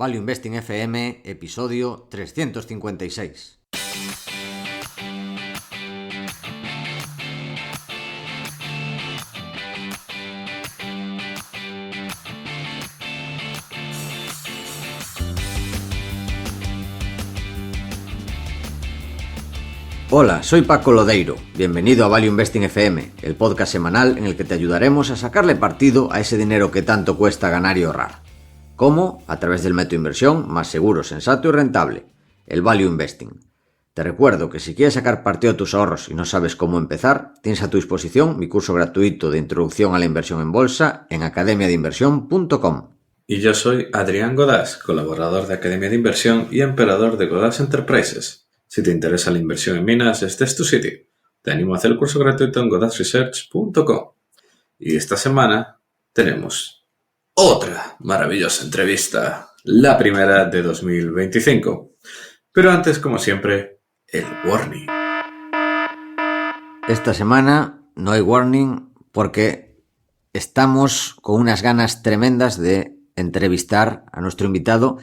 Value Investing FM, episodio 356. Hola, soy Paco Lodeiro. Bienvenido a Value Investing FM, el podcast semanal en el que te ayudaremos a sacarle partido a ese dinero que tanto cuesta ganar y ahorrar. ¿Cómo? A través del método de inversión más seguro, sensato y rentable, el Value Investing. Te recuerdo que si quieres sacar partido de tus ahorros y no sabes cómo empezar, tienes a tu disposición mi curso gratuito de Introducción a la Inversión en Bolsa en academiadeinversión.com. Y yo soy Adrián Godás, colaborador de Academia de Inversión y emperador de Godás Enterprises. Si te interesa la inversión en minas, este es tu sitio. Te animo a hacer el curso gratuito en godasresearch.com. Y esta semana tenemos otra maravillosa entrevista, la primera de 2025. Pero antes, como siempre, el warning. Esta semana no hay warning porque estamos con unas ganas tremendas de entrevistar a nuestro invitado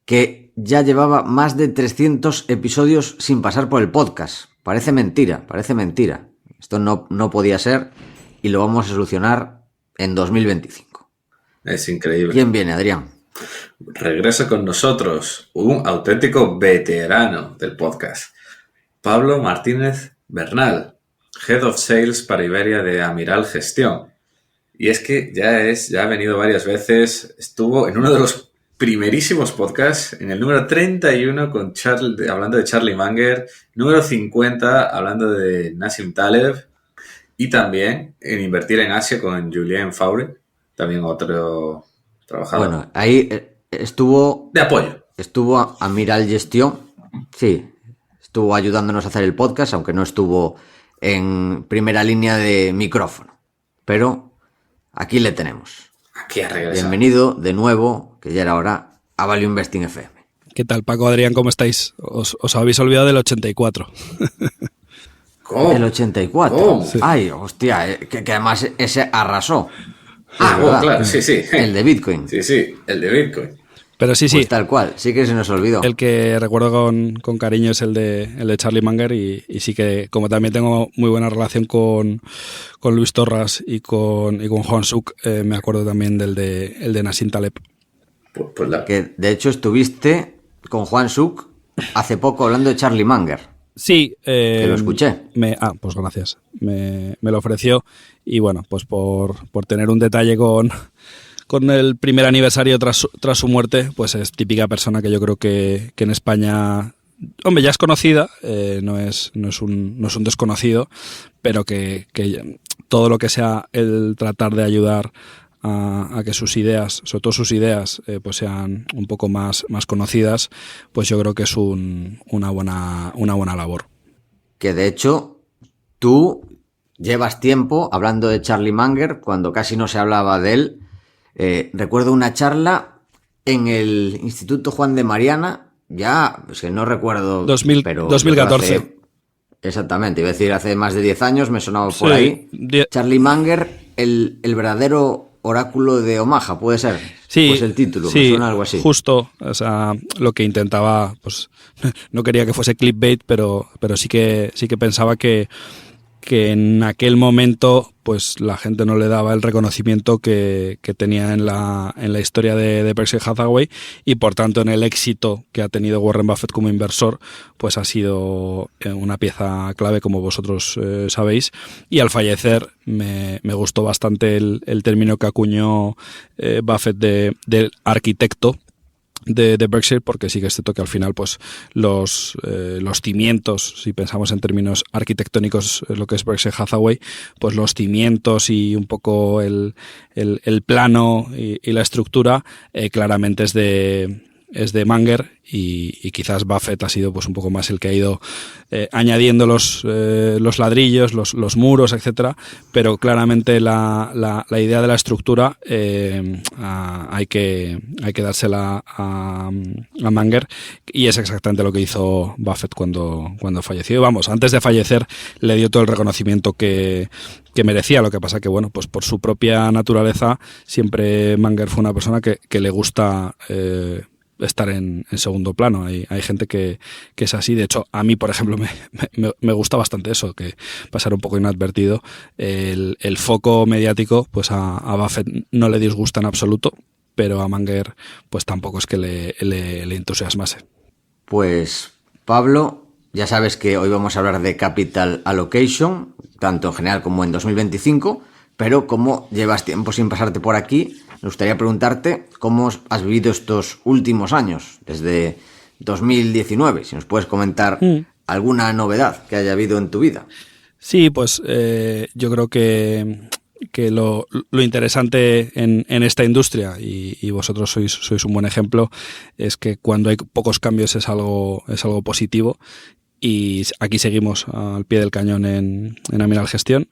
que ya llevaba más de 300 episodios sin pasar por el podcast. Parece mentira. Esto no podía ser y lo vamos a solucionar en 2025. Es increíble. ¿Quién viene, Adrián? Regresa con nosotros un auténtico veterano del podcast. Pablo Martínez Bernal, Head of Sales para Iberia de Amiral Gestión. Y es que ya ha venido varias veces, estuvo en uno de los primerísimos podcasts, en el número 31 con hablando de Charlie Munger, número 50 hablando de Nassim Taleb y también en Invertir en Asia con Julien Faure, también otro trabajador. Bueno, ahí estuvo de apoyo. Estuvo Amiral Gestión, sí, estuvo ayudándonos a hacer el podcast, aunque no estuvo en primera línea de micrófono, pero aquí le tenemos. Aquí ha regresado. Bienvenido de nuevo, que ya era hora, a Value Investing FM. ¿Qué tal, Paco, Adrián? ¿Cómo estáis? Os habéis olvidado del 84. ¿Cómo? ¿El 84? ¿Cómo? Sí. Ay, hostia, que además ese arrasó. Claro, sí. El de Bitcoin. Sí, el de Bitcoin. Pero sí. Pues tal cual, sí que se nos olvidó. El que recuerdo con cariño es el de Charlie Munger y sí que, como también tengo muy buena relación con Luis Torras y con Juan Suk, me acuerdo también el de Nassim Taleb. Que de hecho estuviste con Juan Suk hace poco hablando de Charlie Munger. Sí. Que lo escuché. Pues gracias. Me lo ofreció y bueno, pues por tener un detalle con el primer aniversario tras su muerte, pues es típica persona que yo creo que en España, hombre, ya es conocida, no es un desconocido, pero que todo lo que sea el tratar de ayudar a que sus ideas, sobre todo sus ideas, pues sean un poco más conocidas, pues yo creo que es una buena labor. Que de hecho tú llevas tiempo hablando de Charlie Munger cuando casi no se hablaba de él. Recuerdo una charla en el Instituto Juan de Mariana, ya, pues que no recuerdo... 2014. Exactamente, iba a decir hace más de 10 años, me sonaba por ahí. Charlie Munger, el verdadero oráculo de Omaha, ¿puede ser? Sí, pues el título, sí, me suena algo así. Justo, o sea, lo que intentaba, pues no quería que fuese clickbait, pero sí que pensaba que en aquel momento pues la gente no le daba el reconocimiento que tenía en la historia de Berkshire Hathaway y por tanto en el éxito que ha tenido Warren Buffett como inversor, pues ha sido una pieza clave, como vosotros sabéis, y al fallecer me gustó bastante el término que acuñó Buffett del arquitecto de Berkshire, porque sí que es cierto que al final pues los cimientos, si pensamos en términos arquitectónicos, lo que es Berkshire Hathaway, pues los cimientos y un poco el plano y la estructura claramente es de Munger y quizás Buffett ha sido pues un poco más el que ha ido añadiendo los ladrillos, los muros, etcétera, pero claramente la idea de la estructura hay que dársela a Munger y es exactamente lo que hizo Buffett cuando falleció. Vamos, antes de fallecer le dio todo el reconocimiento que merecía. Lo que pasa que, bueno, pues por su propia naturaleza siempre Munger fue una persona que le gusta estar en segundo plano. Hay gente que es así. De hecho, a mí, por ejemplo, me gusta bastante eso, que pasar un poco inadvertido. El foco mediático, pues a Buffett no le disgusta en absoluto, pero a Munger pues tampoco es que le entusiasmase. Pues, Pablo, ya sabes que hoy vamos a hablar de capital allocation, tanto en general como en 2025, pero como llevas tiempo sin pasarte por aquí, me gustaría preguntarte cómo has vivido estos últimos años, desde 2019, si nos puedes comentar alguna novedad que haya habido en tu vida. Sí, pues yo creo que lo interesante en esta industria, y vosotros sois un buen ejemplo, es que cuando hay pocos cambios es algo positivo. Y aquí seguimos al pie del cañón en Amiral Gestión.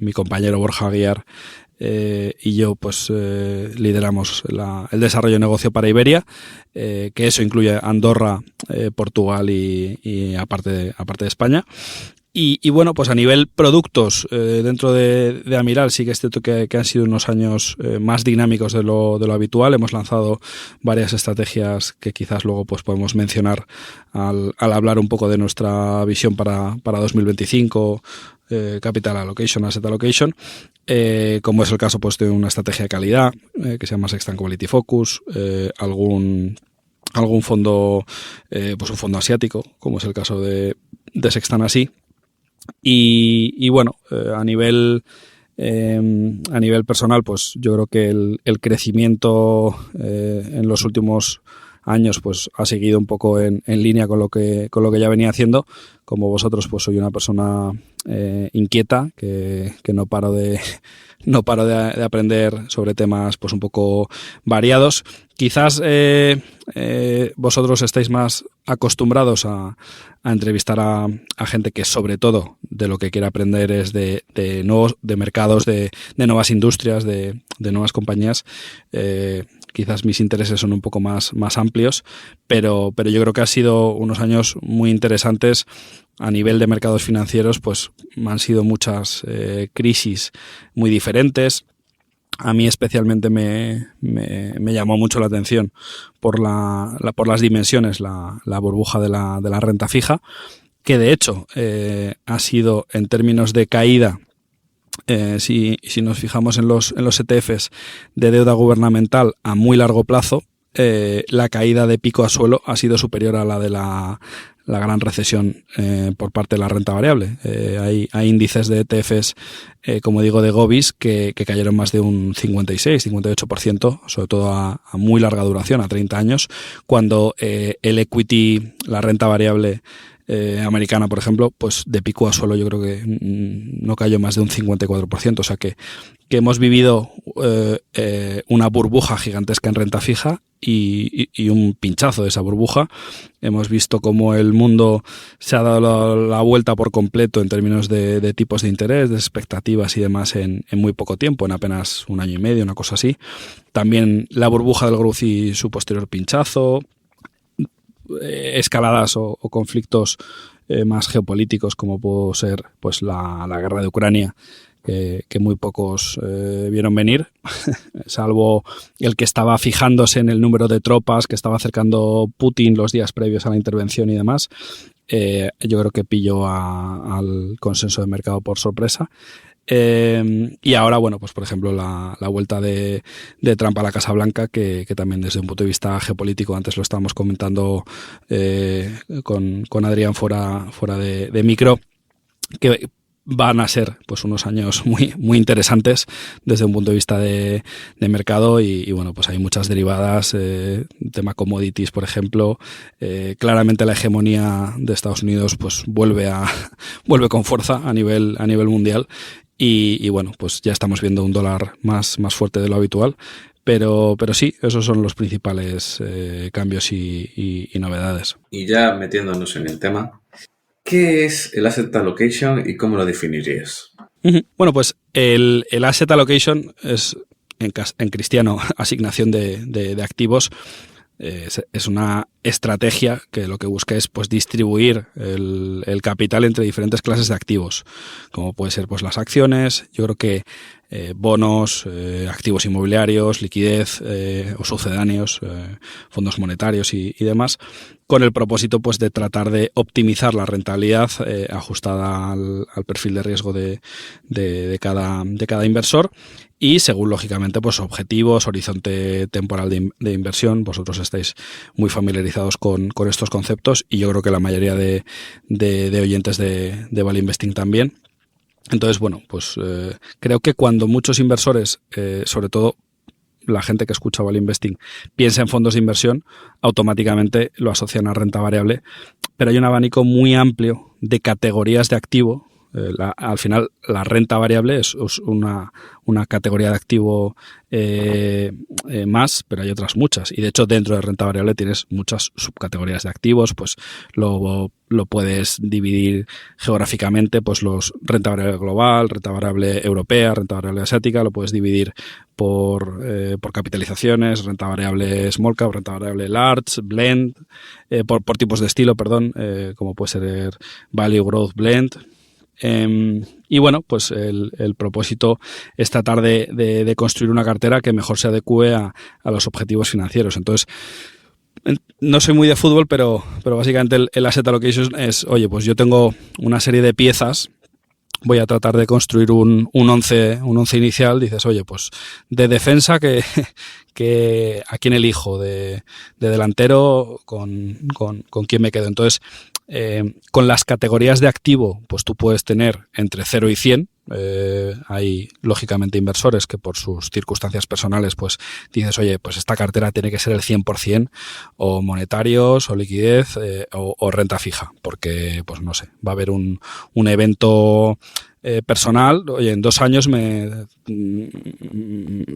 Mi compañero Borja Aguiar y yo pues lideramos el desarrollo de negocio para Iberia, que eso incluye Andorra, Portugal y aparte de España. Y bueno, pues a nivel productos, dentro de Amiral sí que es cierto que han sido unos años más dinámicos de lo habitual. Hemos lanzado varias estrategias que quizás luego pues podemos mencionar al hablar un poco de nuestra visión para 2025, Capital Allocation, Asset Allocation, como es el caso pues de una estrategia de calidad que se llama Sextant Quality Focus, algún fondo, pues un fondo asiático, como es el caso de Sextant Así. Y bueno, a nivel personal, pues yo creo que el crecimiento en los últimos años pues ha seguido un poco en línea con lo que ya venía haciendo. Como vosotros, pues soy una persona inquieta, que no paro de aprender sobre temas pues un poco variados. Quizás vosotros estáis más acostumbrados a entrevistar a gente que sobre todo de lo que quiere aprender es de mercados, de nuevas industrias, de nuevas compañías. Quizás mis intereses son un poco más amplios, pero yo creo que ha sido unos años muy interesantes a nivel de mercados financieros. Pues han sido muchas crisis muy diferentes. A mí especialmente me llamó mucho la atención por las dimensiones la burbuja de la renta fija, que de hecho ha sido en términos de caída. Si nos fijamos en los ETFs de deuda gubernamental a muy largo plazo, la caída de pico a suelo ha sido superior a la de la gran recesión por parte de la renta variable. Hay índices de ETFs, como digo, de Govis, que cayeron más de un 56-58%, sobre todo a muy larga duración, a 30 años, cuando el equity, la renta variable americana, por ejemplo, pues de pico a suelo yo creo que no cayó más de un 54%. O sea que hemos vivido una burbuja gigantesca en renta fija y un pinchazo de esa burbuja. Hemos visto cómo el mundo se ha dado la vuelta por completo en términos de tipos de interés, de expectativas y demás en muy poco tiempo, en apenas un año y medio, una cosa así. También la burbuja del growth y su posterior pinchazo, escaladas o conflictos más geopolíticos, como pudo ser pues la guerra de Ucrania, que muy pocos vieron venir, salvo el que estaba fijándose en el número de tropas que estaba acercando Putin los días previos a la intervención y demás. Yo creo que pilló al consenso de mercado por sorpresa. Y ahora, bueno, pues por ejemplo la vuelta de Trump a la Casa Blanca, que también desde un punto de vista geopolítico, antes lo estábamos comentando con Adrián fuera de micro, que van a ser pues unos años muy interesantes desde un punto de vista de mercado y bueno, pues hay muchas derivadas, tema commodities, por ejemplo. Claramente la hegemonía de Estados Unidos pues vuelve con fuerza a nivel mundial y bueno, pues ya estamos viendo un dólar más fuerte de lo habitual. Pero sí, esos son los principales cambios y novedades. Y ya metiéndonos en el tema, ¿qué es el Asset Allocation y cómo lo definirías? Bueno, pues el Asset Allocation es, en cristiano, asignación de activos. es una estrategia que lo que busca es pues distribuir el capital entre diferentes clases de activos, como puede ser pues las acciones, yo creo que bonos, activos inmobiliarios, liquidez o sucedáneos, fondos monetarios y demás, con el propósito pues de tratar de optimizar la rentabilidad ajustada al perfil de riesgo de cada inversor y según lógicamente pues objetivos, horizonte temporal de inversión. Vosotros estáis muy familiarizados con estos conceptos y yo creo que la mayoría de oyentes de Value Investing también. Entonces, bueno, pues creo que cuando muchos inversores, sobre todo la gente que escucha Value Investing, piensa en fondos de inversión, automáticamente lo asocian a renta variable, pero hay un abanico muy amplio de categorías de activo. Al final, la renta variable es una categoría de activo más, pero hay otras muchas. Y de hecho, dentro de renta variable tienes muchas subcategorías de activos. Pues lo puedes dividir geográficamente, pues los renta variable global, renta variable europea, renta variable asiática. Lo puedes dividir por capitalizaciones, renta variable small cap, renta variable large, blend, por tipos de estilo, perdón, como puede ser value, growth, blend. Y bueno, pues el propósito es tratar de construir una cartera que mejor se adecue a los objetivos financieros. Entonces, no soy muy de fútbol, pero básicamente el asset allocation es, oye, pues yo tengo una serie de piezas, voy a tratar de construir un once inicial. Dices, oye, pues de defensa que a quién elijo, de delantero con quién me quedo. Entonces, con las categorías de activo, pues tú puedes tener entre 0 y 100. Hay lógicamente inversores que por sus circunstancias personales pues dices, oye, pues esta cartera tiene que ser el 100% o monetarios o liquidez o renta fija, porque pues no sé, va a haber un evento personal. Oye, en 2 años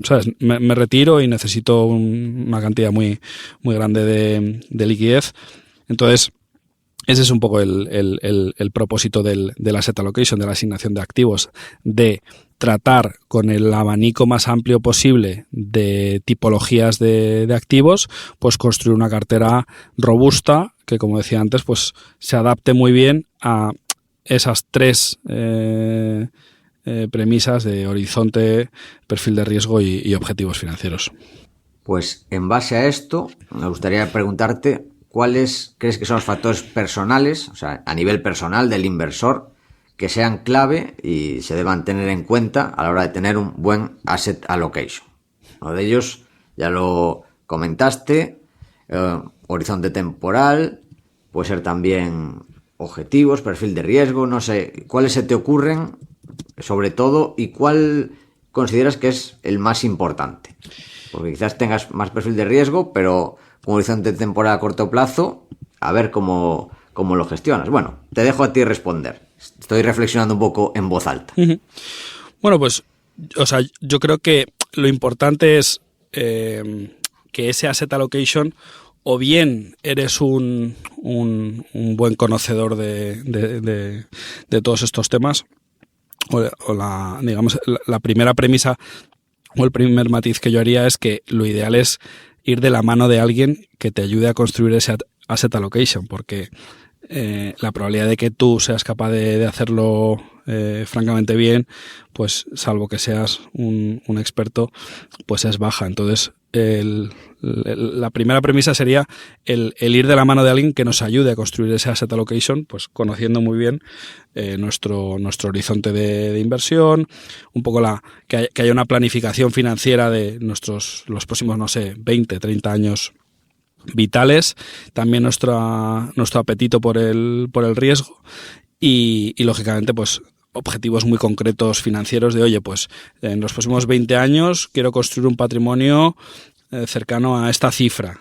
¿sabes? Me retiro y necesito una cantidad muy, muy grande de liquidez. Entonces, ese es un poco el propósito del asset allocation, de la asignación de activos, de tratar con el abanico más amplio posible de tipologías de activos, pues construir una cartera robusta que, como decía antes, pues se adapte muy bien a esas 3 premisas de horizonte, perfil de riesgo y objetivos financieros. Pues en base a esto, me gustaría preguntarte ¿cuáles crees que son los factores personales, o sea, a nivel personal del inversor, que sean clave y se deban tener en cuenta a la hora de tener un buen asset allocation? Uno de ellos, ya lo comentaste, horizonte temporal, puede ser también objetivos, perfil de riesgo, no sé, ¿cuáles se te ocurren sobre todo y cuál consideras que es el más importante? Porque quizás tengas más perfil de riesgo, pero con horizonte temporal a corto plazo, a ver cómo lo gestionas. Bueno, te dejo a ti responder. Estoy reflexionando un poco en voz alta. Bueno, pues, o sea, yo creo que lo importante es que ese asset allocation, o bien eres un buen conocedor de todos estos temas, o la primera premisa o el primer matiz que yo haría es que lo ideal es ir de la mano de alguien que te ayude a construir ese asset allocation, porque la probabilidad de que tú seas capaz de hacerlo francamente bien, pues salvo que seas un experto, pues es baja. Entonces, la primera premisa sería el ir de la mano de alguien que nos ayude a construir ese asset allocation, pues conociendo muy bien nuestro horizonte de inversión, un poco que haya una planificación financiera de los próximos, no sé, 20, 30 años vitales, también nuestro apetito por el riesgo y lógicamente pues objetivos muy concretos financieros de, oye, pues en los próximos 20 años quiero construir un patrimonio cercano a esta cifra.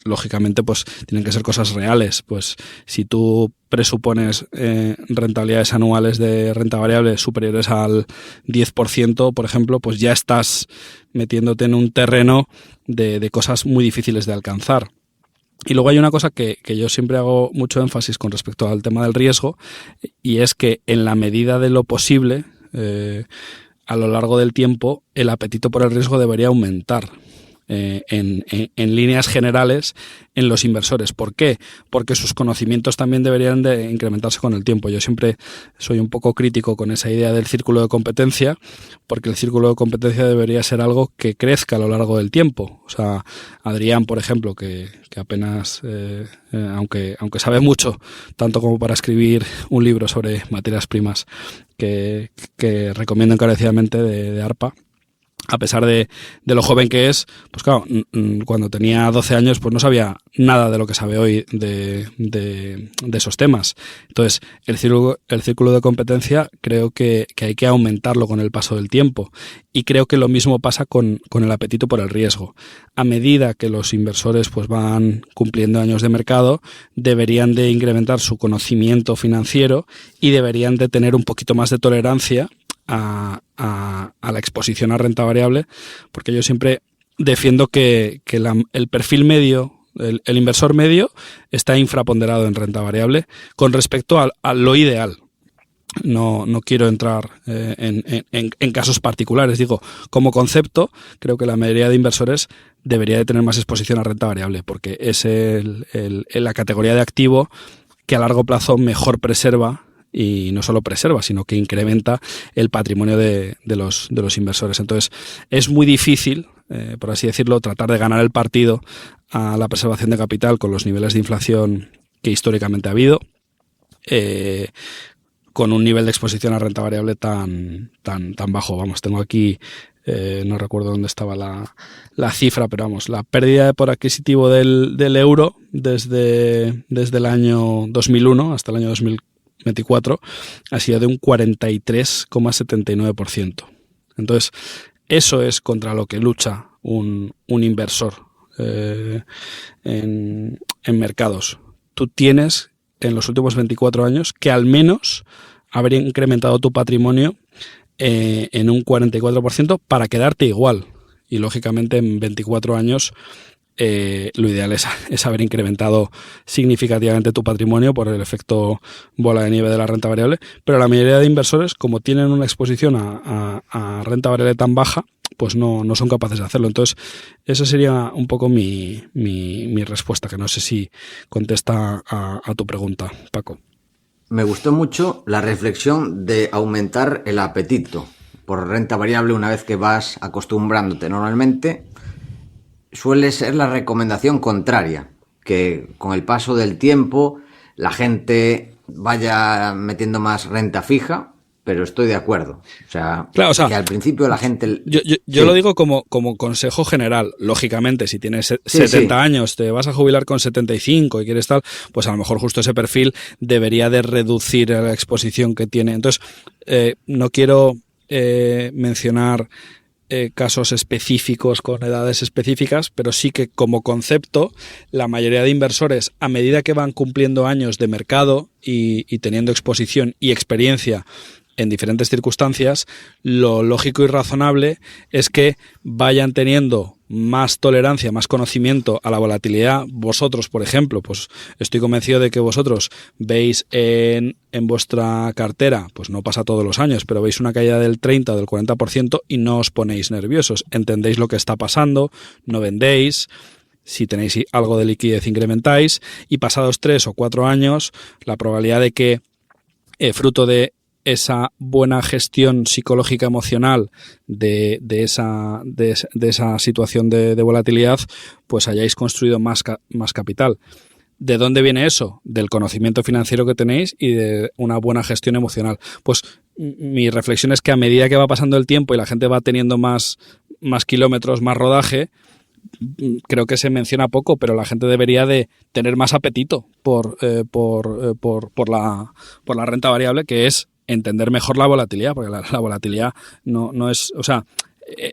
Lógicamente pues tienen que ser cosas reales. Pues si tú presupones rentabilidades anuales de renta variable superiores al 10%, por ejemplo, pues ya estás metiéndote en un terreno de cosas muy difíciles de alcanzar. Y luego hay una cosa que yo siempre hago mucho énfasis con respecto al tema del riesgo, y es que en la medida de lo posible, a lo largo del tiempo, el apetito por el riesgo debería aumentar. en líneas generales en los inversores. ¿Por qué? Porque sus conocimientos también deberían de incrementarse con el tiempo. Yo siempre soy un poco crítico con esa idea del círculo de competencia, porque el círculo de competencia debería ser algo que crezca a lo largo del tiempo. O sea, Adrián, por ejemplo, que apenas, aunque sabe mucho, tanto como para escribir un libro sobre materias primas, que recomiendo encarecidamente de ARPA, a pesar de lo joven que es, pues claro, cuando tenía 12 años pues no sabía nada de lo que sabe hoy de esos temas. Entonces, el círculo de competencia creo que hay que aumentarlo con el paso del tiempo. Y creo que lo mismo pasa con el apetito por el riesgo. A medida que los inversores pues van cumpliendo años de mercado, deberían de incrementar su conocimiento financiero y deberían de tener un poquito más de tolerancia a la exposición a renta variable, porque yo siempre defiendo que el perfil medio, el inversor medio, está infraponderado en renta variable con respecto a lo ideal. No quiero entrar en casos particulares. Digo, como concepto, creo que la mayoría de inversores debería de tener más exposición a renta variable, porque es la categoría de activo que a largo plazo mejor preserva, y no solo preserva, sino que incrementa el patrimonio de los inversores. Entonces, es muy difícil, por así decirlo, tratar de ganar el partido a la preservación de capital con los niveles de inflación que históricamente ha habido, con un nivel de exposición a renta variable tan bajo. Vamos, tengo aquí, no recuerdo dónde estaba la cifra, pero vamos, la pérdida por adquisitivo del euro desde el año 2001 hasta el año 2024 ha sido de un 43,79%. Entonces, eso es contra lo que lucha un inversor en mercados. Tú tienes en los últimos 24 años que al menos haber incrementado tu patrimonio en un 44% para quedarte igual. Y lógicamente en 24 años lo ideal es haber incrementado significativamente tu patrimonio por el efecto bola de nieve de la renta variable, pero la mayoría de inversores, como tienen una exposición a renta variable tan baja, pues no son capaces de hacerlo. Entonces, esa sería un poco mi respuesta, que no sé si contesta a tu pregunta, Paco. Me gustó mucho la reflexión de aumentar el apetito por renta variable una vez que vas acostumbrándote. Normalmente suele ser la recomendación contraria, que con el paso del tiempo la gente vaya metiendo más renta fija, pero estoy de acuerdo. O sea, claro, que al principio la gente... Yo sí lo digo como consejo general. Lógicamente, si tienes 70 años, te vas a jubilar con 75 y quieres tal, pues a lo mejor justo ese perfil debería de reducir la exposición que tiene. Entonces, no quiero mencionar casos específicos con edades específicas, pero sí que como concepto la mayoría de inversores, a medida que van cumpliendo años de mercado y teniendo exposición y experiencia en diferentes circunstancias, lo lógico y razonable es que vayan teniendo más tolerancia, más conocimiento a la volatilidad. Vosotros, por ejemplo, pues estoy convencido de que vosotros veis en vuestra cartera, pues no pasa todos los años, pero veis una caída del 30 o del 40% y no os ponéis nerviosos. Entendéis lo que está pasando, no vendéis. Si tenéis algo de liquidez, incrementáis, y pasados 3 o 4 años, la probabilidad de que, fruto de esa buena gestión psicológica emocional de esa situación de volatilidad, pues hayáis construido más capital. ¿De dónde viene eso? Del conocimiento financiero que tenéis y de una buena gestión emocional. Pues mi reflexión es que a medida que va pasando el tiempo y la gente va teniendo más kilómetros, más rodaje, creo que se menciona poco, pero la gente debería de tener más apetito por la renta variable, que es entender mejor la volatilidad, porque la volatilidad no es, o sea,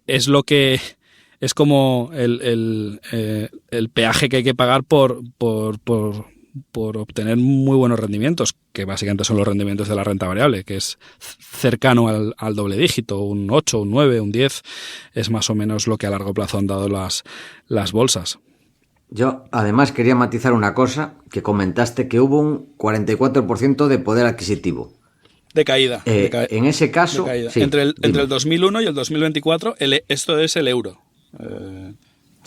es lo que es como el peaje que hay que pagar por obtener muy buenos rendimientos, que básicamente son los rendimientos de la renta variable, que es cercano al doble dígito, un 8, un 9, un 10, es más o menos lo que a largo plazo han dado las bolsas. Yo además quería matizar una cosa, que comentaste que hubo un 44% de poder adquisitivo. De caída. En ese caso... Sí, entre el 2001 y el 2024, esto es el euro.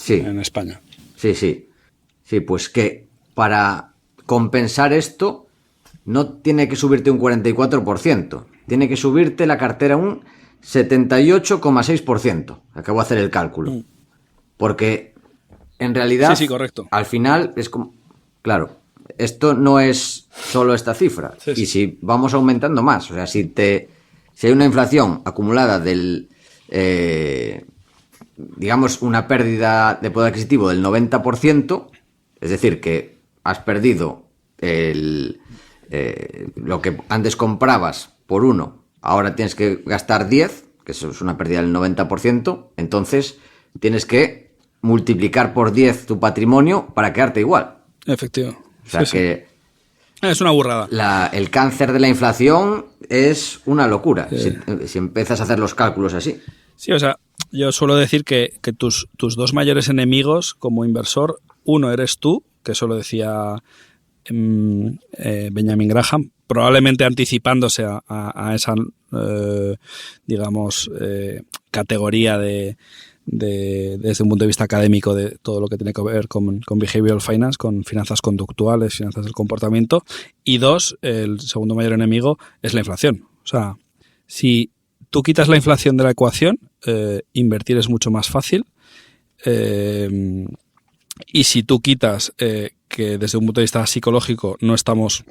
en España. Sí. Sí, pues que para compensar esto no tiene que subirte un 44%, tiene que subirte la cartera un 78,6%. Acabo de hacer el cálculo. Porque en realidad, sí, correcto. Al final es como... Claro, esto no es solo esta cifra. Sí. Y si vamos aumentando más, o sea, si hay una inflación acumulada del... digamos, una pérdida de poder adquisitivo del 90%, es decir, que has perdido lo que antes comprabas por 1, ahora tienes que gastar 10, que eso es una pérdida del 90%, entonces tienes que multiplicar por 10 tu patrimonio para quedarte igual. Efectivo. O sea que... Es una burrada. El cáncer de la inflación es una locura, si empiezas a hacer los cálculos así. Sí, o sea, yo suelo decir que tus dos mayores enemigos como inversor, uno eres tú, que eso lo decía Benjamin Graham, probablemente anticipándose a esa, digamos, categoría desde un punto de vista académico de todo lo que tiene que ver con behavioral finance, con finanzas conductuales, finanzas del comportamiento. Y dos, el segundo mayor enemigo es la inflación. O sea, si tú quitas la inflación de la ecuación, invertir es mucho más fácil. Y si tú quitas que desde un punto de vista psicológico no estamos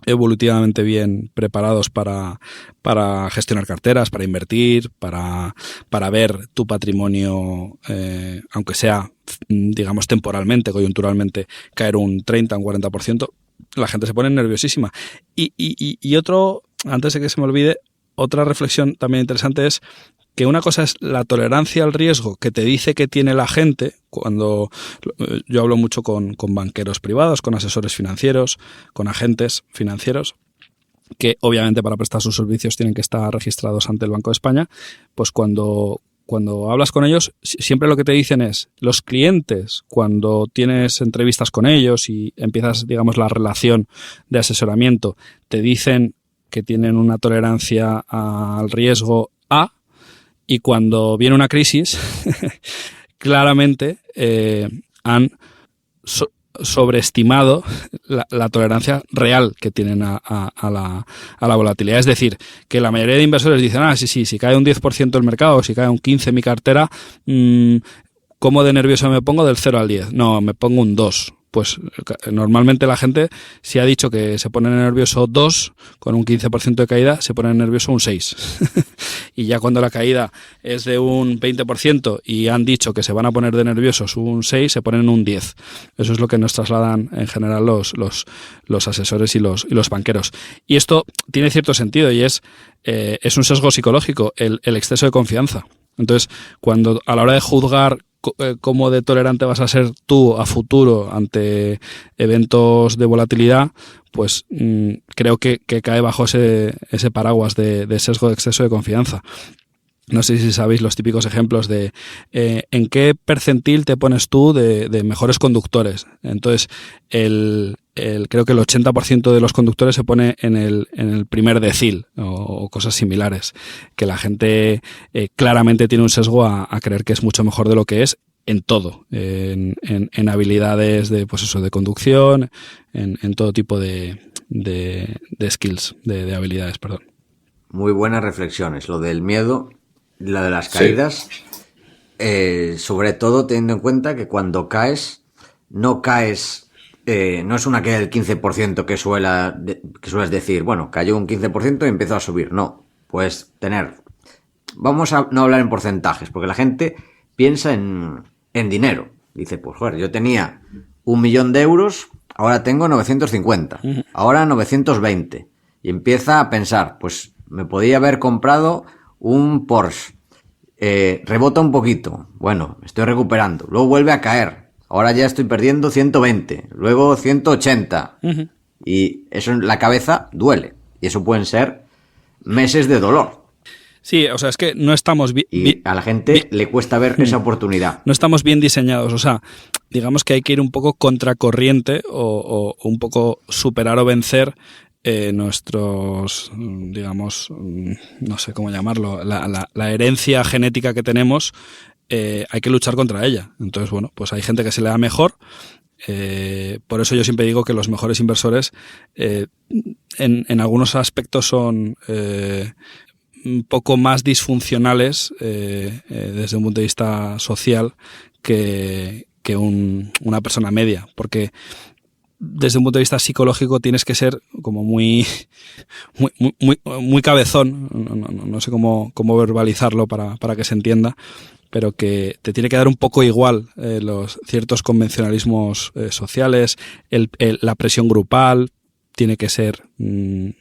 evolutivamente bien preparados para gestionar carteras, para invertir, para ver tu patrimonio, aunque sea, digamos, temporalmente, coyunturalmente, caer un 30, un 40%, la gente se pone nerviosísima. Y otro, antes de que se me olvide, otra reflexión también interesante es que una cosa es la tolerancia al riesgo que te dice que tiene la gente. Cuando yo hablo mucho con banqueros privados, con asesores financieros, con agentes financieros, que obviamente para prestar sus servicios tienen que estar registrados ante el Banco de España, pues cuando hablas con ellos, siempre lo que te dicen es, los clientes, cuando tienes entrevistas con ellos y empiezas, digamos, la relación de asesoramiento, te dicen que tienen una tolerancia al riesgo A, y cuando viene una crisis, claramente han sobreestimado la tolerancia real que tienen a la volatilidad. Es decir, que la mayoría de inversores dicen, si cae un 10% el mercado, si cae un 15% mi cartera, ¿cómo de nervioso me pongo del 0 al 10? No, me pongo un 2. Pues normalmente la gente, si ha dicho que se pone nervioso 2, con un 15% de caída, se pone nervioso un 6. Y ya cuando la caída es de un 20% y han dicho que se van a poner de nerviosos un 6, se ponen un 10. Eso es lo que nos trasladan en general los asesores y los banqueros. Y esto tiene cierto sentido y es un sesgo psicológico, el exceso de confianza. Entonces, cuando a la hora de juzgar cómo de tolerante vas a ser tú a futuro ante eventos de volatilidad, pues creo que cae bajo ese paraguas de sesgo de exceso de confianza. No sé si sabéis los típicos ejemplos de en qué percentil te pones tú de mejores conductores. Entonces, creo que el 80% de los conductores se pone en el primer decil o cosas similares, que la gente claramente tiene un sesgo a creer que es mucho mejor de lo que es en todo, en habilidades de, pues eso, de conducción, en todo tipo de skills, de habilidades, perdón. Muy buenas reflexiones, lo del miedo, lo de las caídas, sí. Sobre todo teniendo en cuenta que cuando caes, no caes... no es una caída del 15% que sueles decir, bueno, cayó un 15% y empezó a subir. No, puedes tener... Vamos a no hablar en porcentajes, porque la gente piensa en dinero. Dice, pues joder, yo tenía 1.000.000 de euros, ahora tengo 950, ahora 920. Y empieza a pensar, pues me podía haber comprado un Porsche. Rebota un poquito, bueno, estoy recuperando. Luego vuelve a caer. Ahora ya estoy perdiendo 120, luego 180. Y eso en la cabeza duele. Y eso pueden ser meses de dolor. Sí, o sea, es que no estamos bien... Y a la gente le cuesta ver esa oportunidad. No estamos bien diseñados. O sea, digamos que hay que ir un poco contracorriente o un poco superar o vencer nuestros, digamos, no sé cómo llamarlo, la herencia genética que tenemos hay que luchar contra ella. Entonces, bueno, pues hay gente que se le da mejor. Por eso yo siempre digo que los mejores inversores en algunos aspectos son un poco más disfuncionales desde un punto de vista social que una persona media, porque desde un punto de vista psicológico tienes que ser como muy cabezón, no sé cómo verbalizarlo para que se entienda, pero que te tiene que dar un poco igual los ciertos convencionalismos sociales, la presión grupal tiene que ser en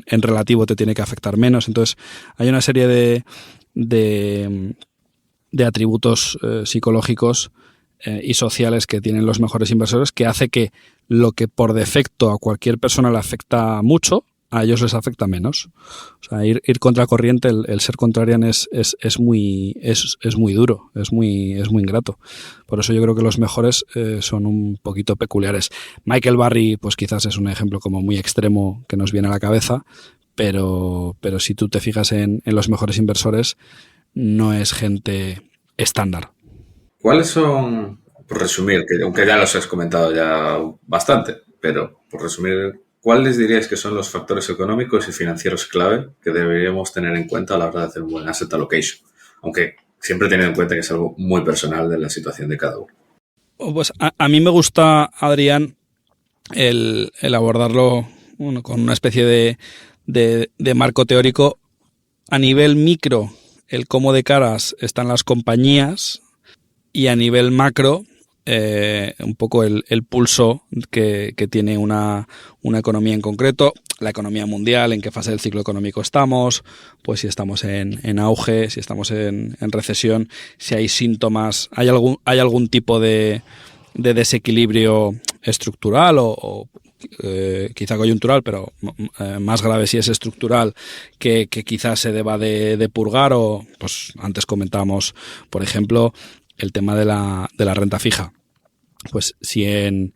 relativo, te tiene que afectar menos. Entonces hay una serie de atributos psicológicos y sociales que tienen los mejores inversores, que hace que lo que por defecto a cualquier persona le afecta mucho, a ellos les afecta menos. O sea, ir contra corriente, el ser contrarian es muy duro, es muy ingrato. Por eso yo creo que los mejores son un poquito peculiares. Michael Burry, pues quizás es un ejemplo como muy extremo que nos viene a la cabeza, pero si tú te fijas en los mejores inversores, no es gente estándar. ¿Cuáles son, por resumir, que aunque ya los has comentado ya bastante, pero por resumir, ¿cuáles diríais que son los factores económicos y financieros clave que deberíamos tener en cuenta a la hora de hacer un buen asset allocation? Aunque siempre teniendo en cuenta que es algo muy personal de la situación de cada uno. Pues a mí me gusta, Adrián, el abordarlo con una especie de marco teórico a nivel micro, el cómo de caras están las compañías, y a nivel macro, un poco el pulso que tiene una economía en concreto, la economía mundial, en qué fase del ciclo económico estamos, pues si estamos en auge, si estamos en recesión, si hay síntomas, hay algún tipo de desequilibrio estructural o quizá coyuntural, pero más grave si es estructural, que quizás se deba de purgar, o pues antes comentábamos, por ejemplo, el tema de la renta fija. Pues si en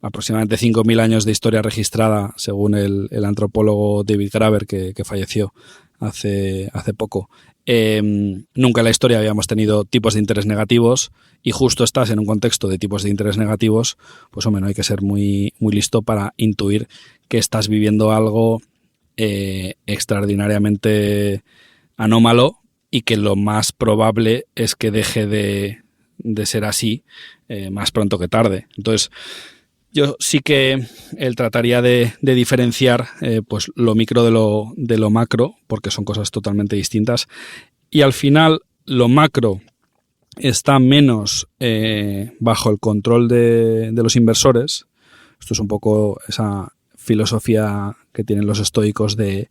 aproximadamente 5.000 años de historia registrada, según el antropólogo David Graeber, que falleció hace poco, nunca en la historia habíamos tenido tipos de interés negativos, y justo estás en un contexto de tipos de interés negativos, pues hombre, no hay que ser muy listo para intuir que estás viviendo algo extraordinariamente anómalo, y que lo más probable es que deje de ser así más pronto que tarde. Entonces, yo sí que trataría de diferenciar pues lo micro de lo macro, porque son cosas totalmente distintas. Y al final, lo macro está menos bajo el control de los inversores. Esto es un poco esa filosofía que tienen los estoicos de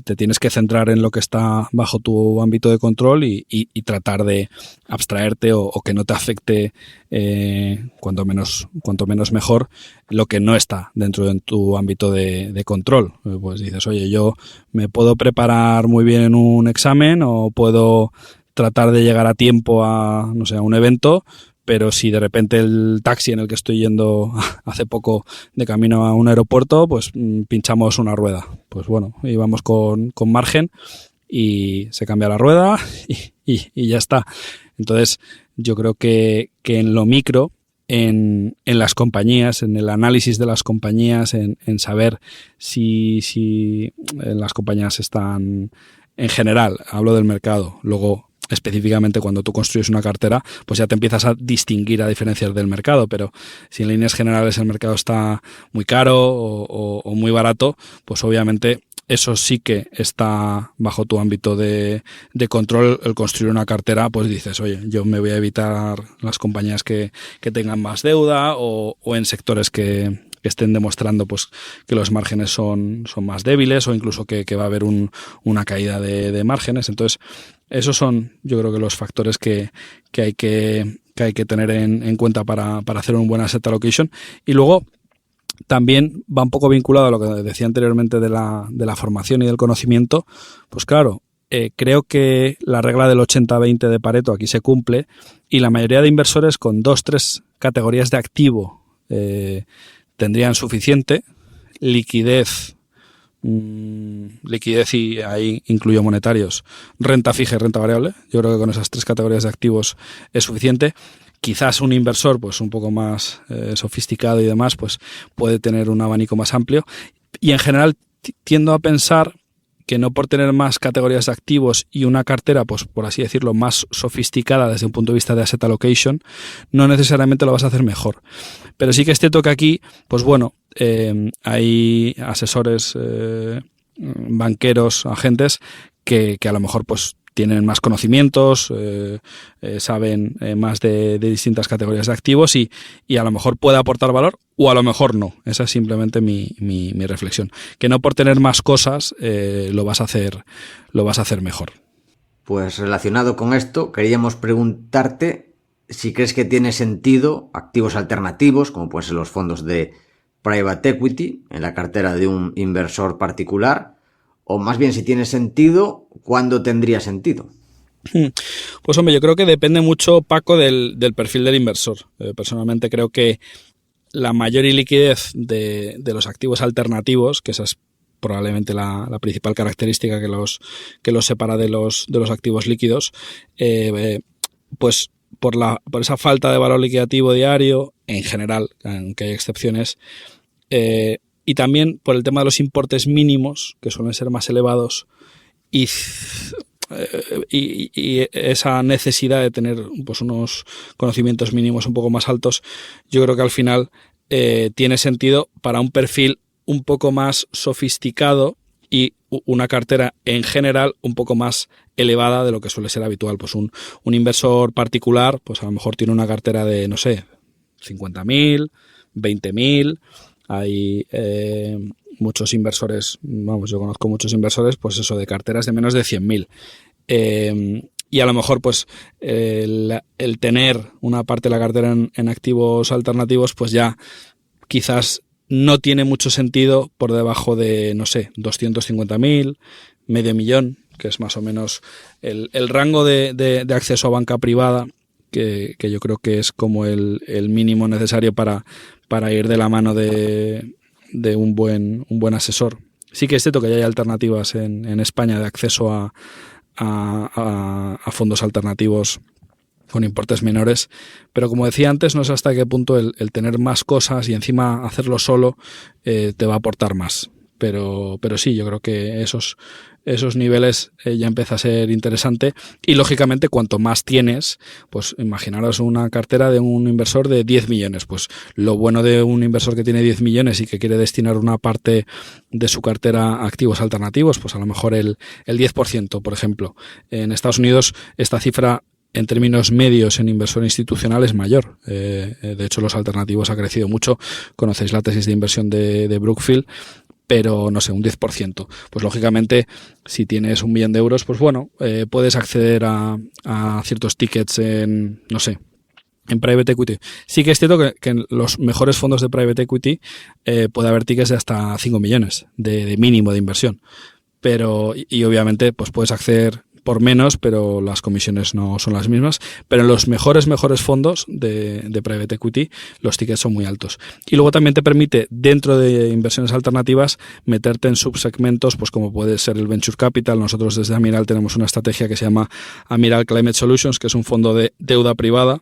te tienes que centrar en lo que está bajo tu ámbito de control y tratar de abstraerte o que no te afecte cuanto menos mejor lo que no está dentro de tu ámbito de control. Pues dices, oye, yo me puedo preparar muy bien en un examen o puedo tratar de llegar a tiempo a un evento, pero si de repente el taxi en el que estoy yendo hace poco de camino a un aeropuerto, pues pinchamos una rueda. Pues bueno, íbamos con margen y se cambia la rueda y ya está. Entonces, yo creo que en lo micro, en las compañías, en el análisis de las compañías, en saber si las compañías están, en general, hablo del mercado, luego específicamente cuando tú construyes una cartera, pues ya te empiezas a distinguir a diferencias del mercado, pero si en líneas generales el mercado está muy caro o muy barato, pues obviamente eso sí que está bajo tu ámbito de control. El construir una cartera, pues dices, oye, yo me voy a evitar las compañías que tengan más deuda o en sectores que estén demostrando pues que los márgenes son más débiles, o incluso que va a haber una caída de márgenes. Entonces, esos son, yo creo, que los factores que hay que tener en cuenta para hacer un buen asset allocation. Y luego también va un poco vinculado a lo que decía anteriormente de la formación y del conocimiento. Pues claro, creo que la regla del 80-20 de Pareto aquí se cumple, y la mayoría de inversores con 2-3 categorías de activo tendrían suficiente. Liquidez liquidez, y ahí incluyo monetarios, renta fija y renta variable. Yo creo que con esas 3 categorías de activos es suficiente. Quizás un inversor pues un poco más sofisticado y demás pues puede tener un abanico más amplio, y en general tiendo a pensar que no por tener más categorías de activos y una cartera, pues por así decirlo, más sofisticada desde un punto de vista de asset allocation, no necesariamente lo vas a hacer mejor. Pero sí que es cierto que aquí, pues bueno, hay asesores, banqueros, agentes que a lo mejor pues tienen más conocimientos, saben más de distintas categorías de activos y a lo mejor puede aportar valor o a lo mejor no. Esa es simplemente mi reflexión. Que no por tener más cosas lo vas a hacer mejor. Pues relacionado con esto, queríamos preguntarte si crees que tiene sentido activos alternativos, como pueden ser los fondos de private equity, en la cartera de un inversor particular, o más bien si tiene sentido, ¿cuándo tendría sentido? Pues hombre, yo creo que depende mucho, Paco, del perfil del inversor. Personalmente creo que la mayor liquidez de los activos alternativos, que esa es probablemente la principal característica que los separa de los activos líquidos, pues por esa falta de valor liquidativo diario, en general, aunque hay excepciones, y también por el tema de los importes mínimos, que suelen ser más elevados, y esa necesidad de tener pues unos conocimientos mínimos un poco más altos, yo creo que al final tiene sentido para un perfil un poco más sofisticado y una cartera en general un poco más elevada de lo que suele ser habitual. Pues un inversor particular, pues a lo mejor tiene una cartera de, no sé, 50.000, 20.000. Hay muchos inversores, yo conozco muchos inversores, pues eso, de carteras de menos de 100.000. Y a lo mejor pues el tener una parte de la cartera en activos alternativos, pues ya quizás no tiene mucho sentido por debajo de, no sé, 250.000, medio millón, que es más o menos el rango de acceso a banca privada, que yo creo que es como el mínimo necesario para ir de la mano de un buen asesor. Sí que es cierto que ya hay alternativas en España de acceso a fondos alternativos con importes menores, pero como decía antes, no sé hasta qué punto el tener más cosas y encima hacerlo solo te va a aportar más. Pero sí, yo creo que esos niveles ya empieza a ser interesante, y lógicamente cuanto más tienes, pues imaginaros una cartera de un inversor de 10 millones, pues lo bueno de un inversor que tiene 10 millones y que quiere destinar una parte de su cartera a activos alternativos, pues a lo mejor el 10%, por ejemplo. En Estados Unidos esta cifra en términos medios en inversor institucional es mayor. De hecho, los alternativos ha crecido mucho. Conocéis la tesis de inversión de Brookfield, pero no sé, un 10%. Pues lógicamente, si tienes 1 millón de euros, pues bueno, puedes acceder a ciertos tickets en, no sé, en private equity. Sí que es cierto que en los mejores fondos de private equity puede haber tickets de hasta 5 millones de mínimo de inversión. Pero, y obviamente, pues puedes acceder por menos, pero las comisiones no son las mismas. Pero en los mejores fondos de private equity los tickets son muy altos. Y luego también te permite, dentro de inversiones alternativas, meterte en subsegmentos, pues como puede ser el Venture Capital. Nosotros desde Amiral tenemos una estrategia que se llama Amiral Climate Solutions, que es un fondo de deuda privada.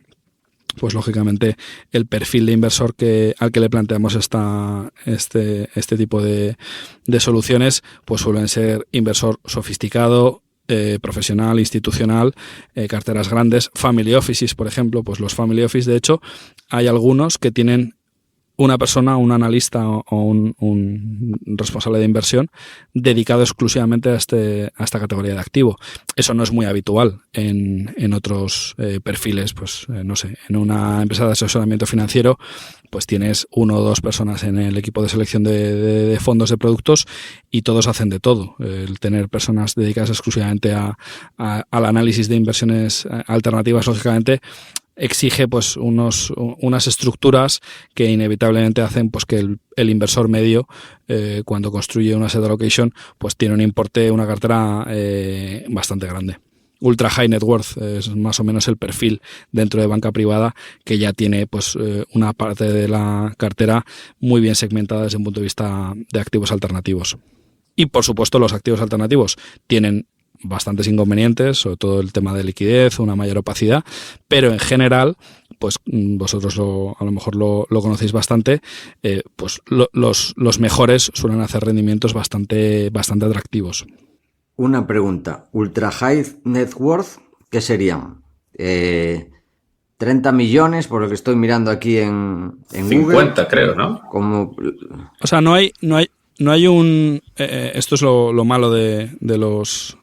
Pues lógicamente el perfil de inversor al que le planteamos este tipo de soluciones, pues suelen ser inversor sofisticado, profesional, institucional, carteras grandes, family offices, por ejemplo. Pues los family office, de hecho, hay algunos que tienen una persona, un analista o un responsable de inversión dedicado exclusivamente a esta categoría de activo. Eso no es muy habitual en otros perfiles. Pues no sé, en una empresa de asesoramiento financiero pues tienes 1 o 2 personas en el equipo de selección de fondos de productos y todos hacen de todo. El tener personas dedicadas exclusivamente al análisis de inversiones alternativas, lógicamente, exige pues unas estructuras que inevitablemente hacen pues que el inversor medio, cuando construye una asset allocation, pues tiene un importe, una cartera bastante grande. Ultra high net worth es más o menos el perfil dentro de banca privada, que ya tiene pues una parte de la cartera muy bien segmentada desde un punto de vista de activos alternativos. Y, por supuesto, los activos alternativos tienen bastantes inconvenientes, sobre todo el tema de liquidez, una mayor opacidad, pero en general, pues vosotros a lo mejor lo conocéis bastante, pues los mejores suelen hacer rendimientos bastante atractivos. Una pregunta, Ultra High Net Worth, ¿qué serían? 30 millones, por lo que estoy mirando aquí en 50, Google. creo, ¿no? O sea, no hay un... esto es lo malo de los...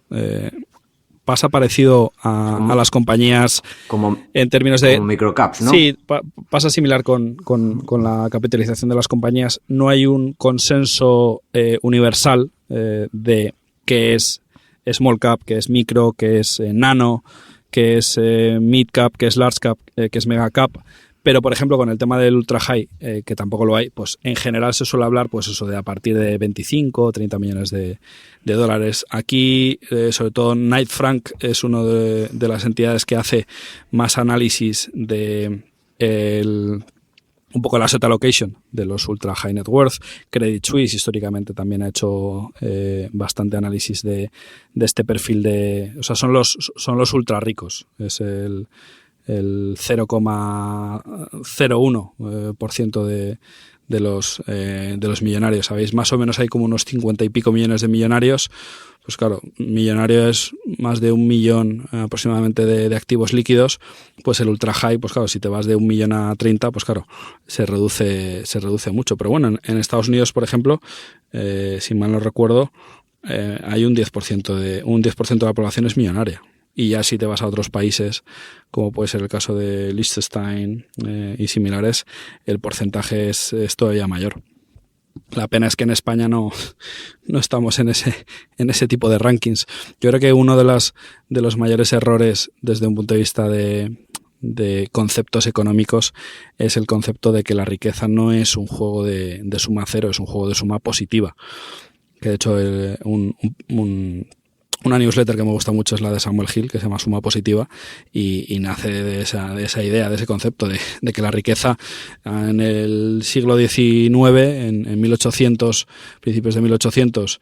pasa parecido a las compañías en términos de... Como microcaps, ¿no? Sí, pasa similar con la capitalización de las compañías. No hay un consenso universal de qué es small cap, qué es micro, qué es nano, qué es mid cap, qué es large cap, qué es mega cap. Pero, por ejemplo, con el tema del ultra high, que tampoco lo hay, pues en general se suele hablar, pues eso, de a partir de 25 o 30 millones de dólares. Aquí, sobre todo, Knight Frank es una de las entidades que hace más análisis de un poco la asset allocation de los ultra high net worth. Credit Suisse históricamente también ha hecho bastante análisis de este perfil de... O sea, son los ultra ricos. Es el 0,01% de los millonarios. ¿Sabéis? Más o menos hay como unos 50 y pico millones de millonarios. Pues claro, millonario es más de 1 millón aproximadamente de activos líquidos. Pues el ultra high, pues claro, si te vas de 1 millón a 30, pues claro, se reduce mucho. Pero bueno, en Estados Unidos, por ejemplo, si mal no recuerdo, hay un 10% de la población es millonaria. Y ya si te vas a otros países, como puede ser el caso de Liechtenstein y similares, el porcentaje es todavía mayor. La pena es que en España no estamos en ese tipo de rankings. Yo creo que uno de los mayores errores desde un punto de vista de conceptos económicos es el concepto de que la riqueza no es un juego de suma cero, es un juego de suma positiva. Que de hecho una newsletter que me gusta mucho es la de Samuel Hill, que se llama Suma Positiva, y nace de esa idea, de ese concepto de que la riqueza en el siglo XIX, en 1800, principios de 1800,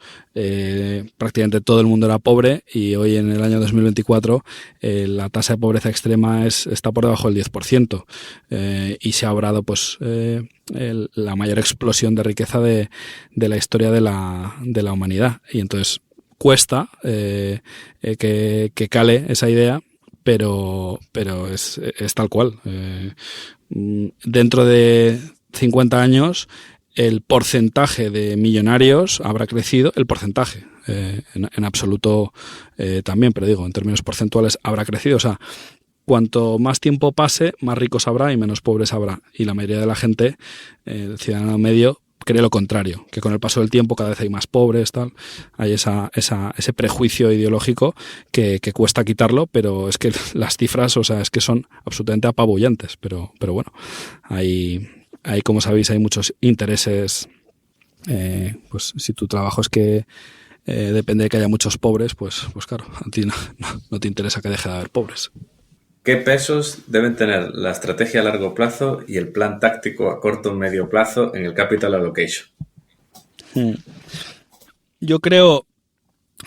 prácticamente todo el mundo era pobre, y hoy en el año 2024 la tasa de pobreza extrema está por debajo del 10%, y se ha obrado pues la mayor explosión de riqueza de la historia de la humanidad. Y entonces cuesta que cale esa idea, pero es tal cual. Dentro de 50 años el porcentaje de millonarios habrá crecido, el porcentaje en absoluto también, pero digo, en términos porcentuales habrá crecido. O sea, cuanto más tiempo pase, más ricos habrá y menos pobres habrá. Y la mayoría de la gente, el ciudadano medio, cree lo contrario, que con el paso del tiempo cada vez hay más pobres, tal. Hay ese prejuicio ideológico que cuesta quitarlo, pero es que las cifras, o sea, es que son absolutamente apabullantes, pero bueno, hay como sabéis, hay muchos intereses, pues si tu trabajo es que depende de que haya muchos pobres, pues claro, a ti no te interesa que deje de haber pobres. ¿Qué pesos deben tener la estrategia a largo plazo y el plan táctico a corto o medio plazo en el capital allocation? Yo creo,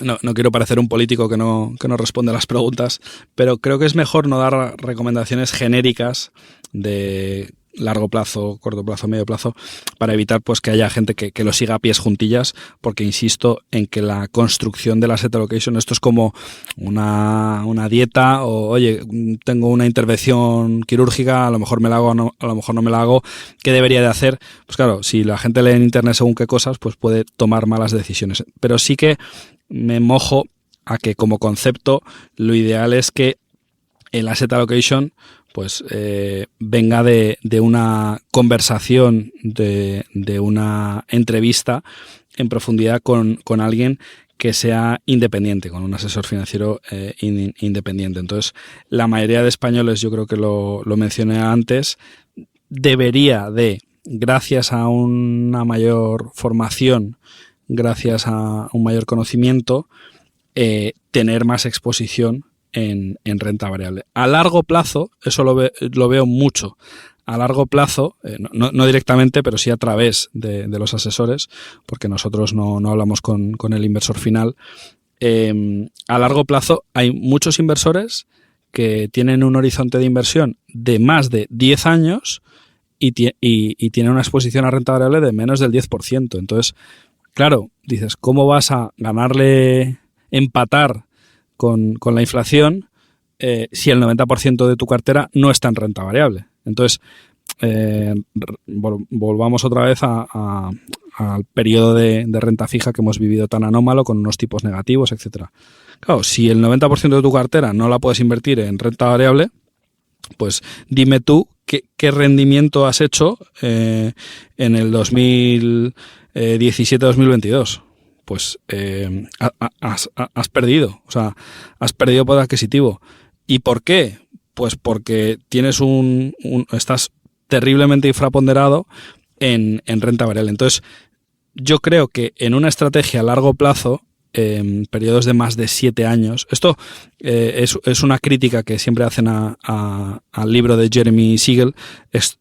no quiero parecer un político que no responde a las preguntas, pero creo que es mejor no dar recomendaciones genéricas de largo plazo, corto plazo, medio plazo, para evitar pues que haya gente que lo siga a pies juntillas, porque insisto en que la construcción de la asset allocation, esto es como una dieta, o oye, tengo una intervención quirúrgica, a lo mejor me la hago, a lo mejor no me la hago, ¿qué debería de hacer? Pues claro, si la gente lee en internet según qué cosas, pues puede tomar malas decisiones, pero sí que me mojo a que como concepto lo ideal es que el asset allocation pues venga de una conversación, de una entrevista en profundidad con alguien que sea independiente, con un asesor financiero independiente. Entonces, la mayoría de españoles, yo creo que lo mencioné antes, debería de, gracias a una mayor formación, gracias a un mayor conocimiento, tener más exposición en renta variable. A largo plazo, eso lo veo mucho a largo plazo, no directamente, pero sí a través de los asesores, porque nosotros no hablamos con el inversor final. A largo plazo hay muchos inversores que tienen un horizonte de inversión de más de 10 años y tienen una exposición a renta variable de menos del 10%. Entonces, claro, dices, ¿cómo vas a empatar con la inflación si el 90% de tu cartera no está en renta variable? Entonces, volvamos otra vez al periodo de renta fija que hemos vivido tan anómalo, con unos tipos negativos, etcétera. Claro, si el 90% de tu cartera no la puedes invertir en renta variable, pues dime tú qué rendimiento has hecho en el 2017-2022. Pues has perdido, o sea, has perdido poder adquisitivo. ¿Y por qué? Pues porque tienes estás terriblemente infraponderado en renta variable. Entonces, yo creo que en una estrategia a largo plazo, periodos de más de 7 años, esto es una crítica que siempre hacen al libro de Jeremy Siegel,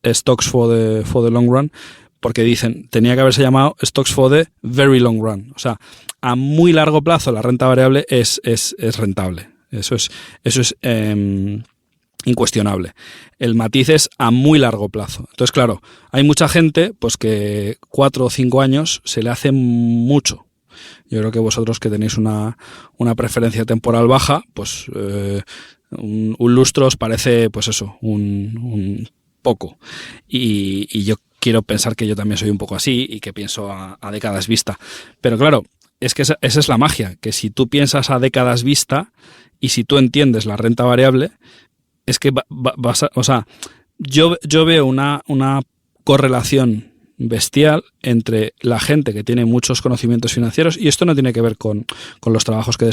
Stocks for the Long Run, porque dicen, tenía que haberse llamado Stocks for the Very Long Run. O sea, a muy largo plazo la renta variable es rentable. Eso es incuestionable. El matiz es a muy largo plazo. Entonces, claro, hay mucha gente pues que 4 o 5 años se le hace mucho. Yo creo que vosotros, que tenéis una preferencia temporal baja, pues un lustro os parece, pues eso, un poco. Y yo quiero pensar que yo también soy un poco así y que pienso a décadas vista. Pero claro, es que esa es la magia, que si tú piensas a décadas vista y si tú entiendes la renta variable, es que vas a, o sea, yo veo una correlación bestial entre la gente que tiene muchos conocimientos financieros, y esto no tiene que ver con los trabajos que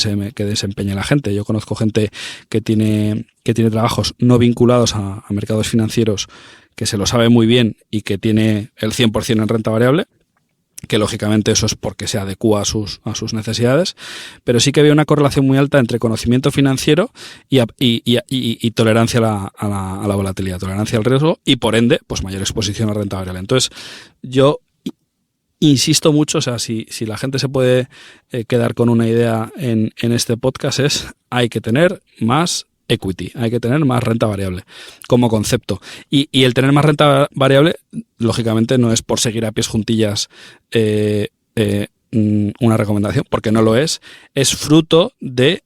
desempeña la gente. Yo conozco gente que tiene trabajos no vinculados a mercados financieros, que se lo sabe muy bien y que tiene el 100% en renta variable, que lógicamente eso es porque se adecúa a sus necesidades, pero sí que veo una correlación muy alta entre conocimiento financiero y tolerancia a la volatilidad, tolerancia al riesgo, y por ende, pues mayor exposición a renta variable. Entonces, yo insisto mucho, o sea, si la gente se puede quedar con una idea en este podcast, hay que tener más equity, hay que tener más renta variable como concepto. Y el tener más renta variable, lógicamente, no es por seguir a pies juntillas una recomendación, porque no lo es fruto de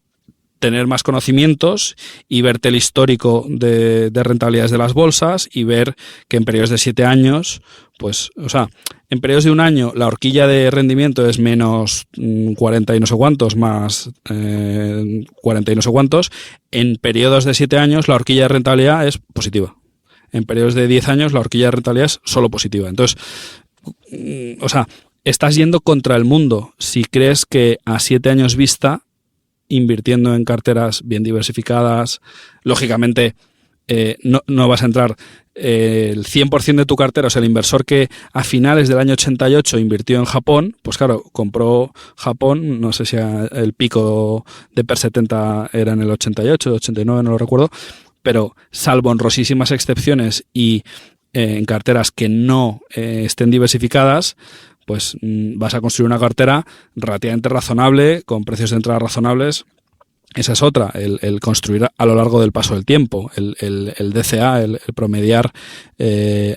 tener más conocimientos y verte el histórico de rentabilidades de las bolsas y ver que en periodos de 7 años, pues, o sea, en periodos de un año la horquilla de rendimiento es menos 40 y no sé cuántos, más 40 y no sé cuántos. En periodos de 7 años la horquilla de rentabilidad es positiva. En periodos de 10 años la horquilla de rentabilidad es solo positiva. Entonces, o sea, estás yendo contra el mundo si crees que a 7 años vista, invirtiendo en carteras bien diversificadas, lógicamente no vas a entrar el 100% de tu cartera. O sea, el inversor que a finales del año 88 invirtió en Japón, pues claro, compró Japón, no sé si el pico de PER 70 era en el 88, 89, no lo recuerdo, pero salvo honrosísimas excepciones y en carteras que no estén diversificadas, pues vas a construir una cartera relativamente razonable, con precios de entrada razonables. Esa es otra, el construir a lo largo del paso del tiempo, el DCA, el promediar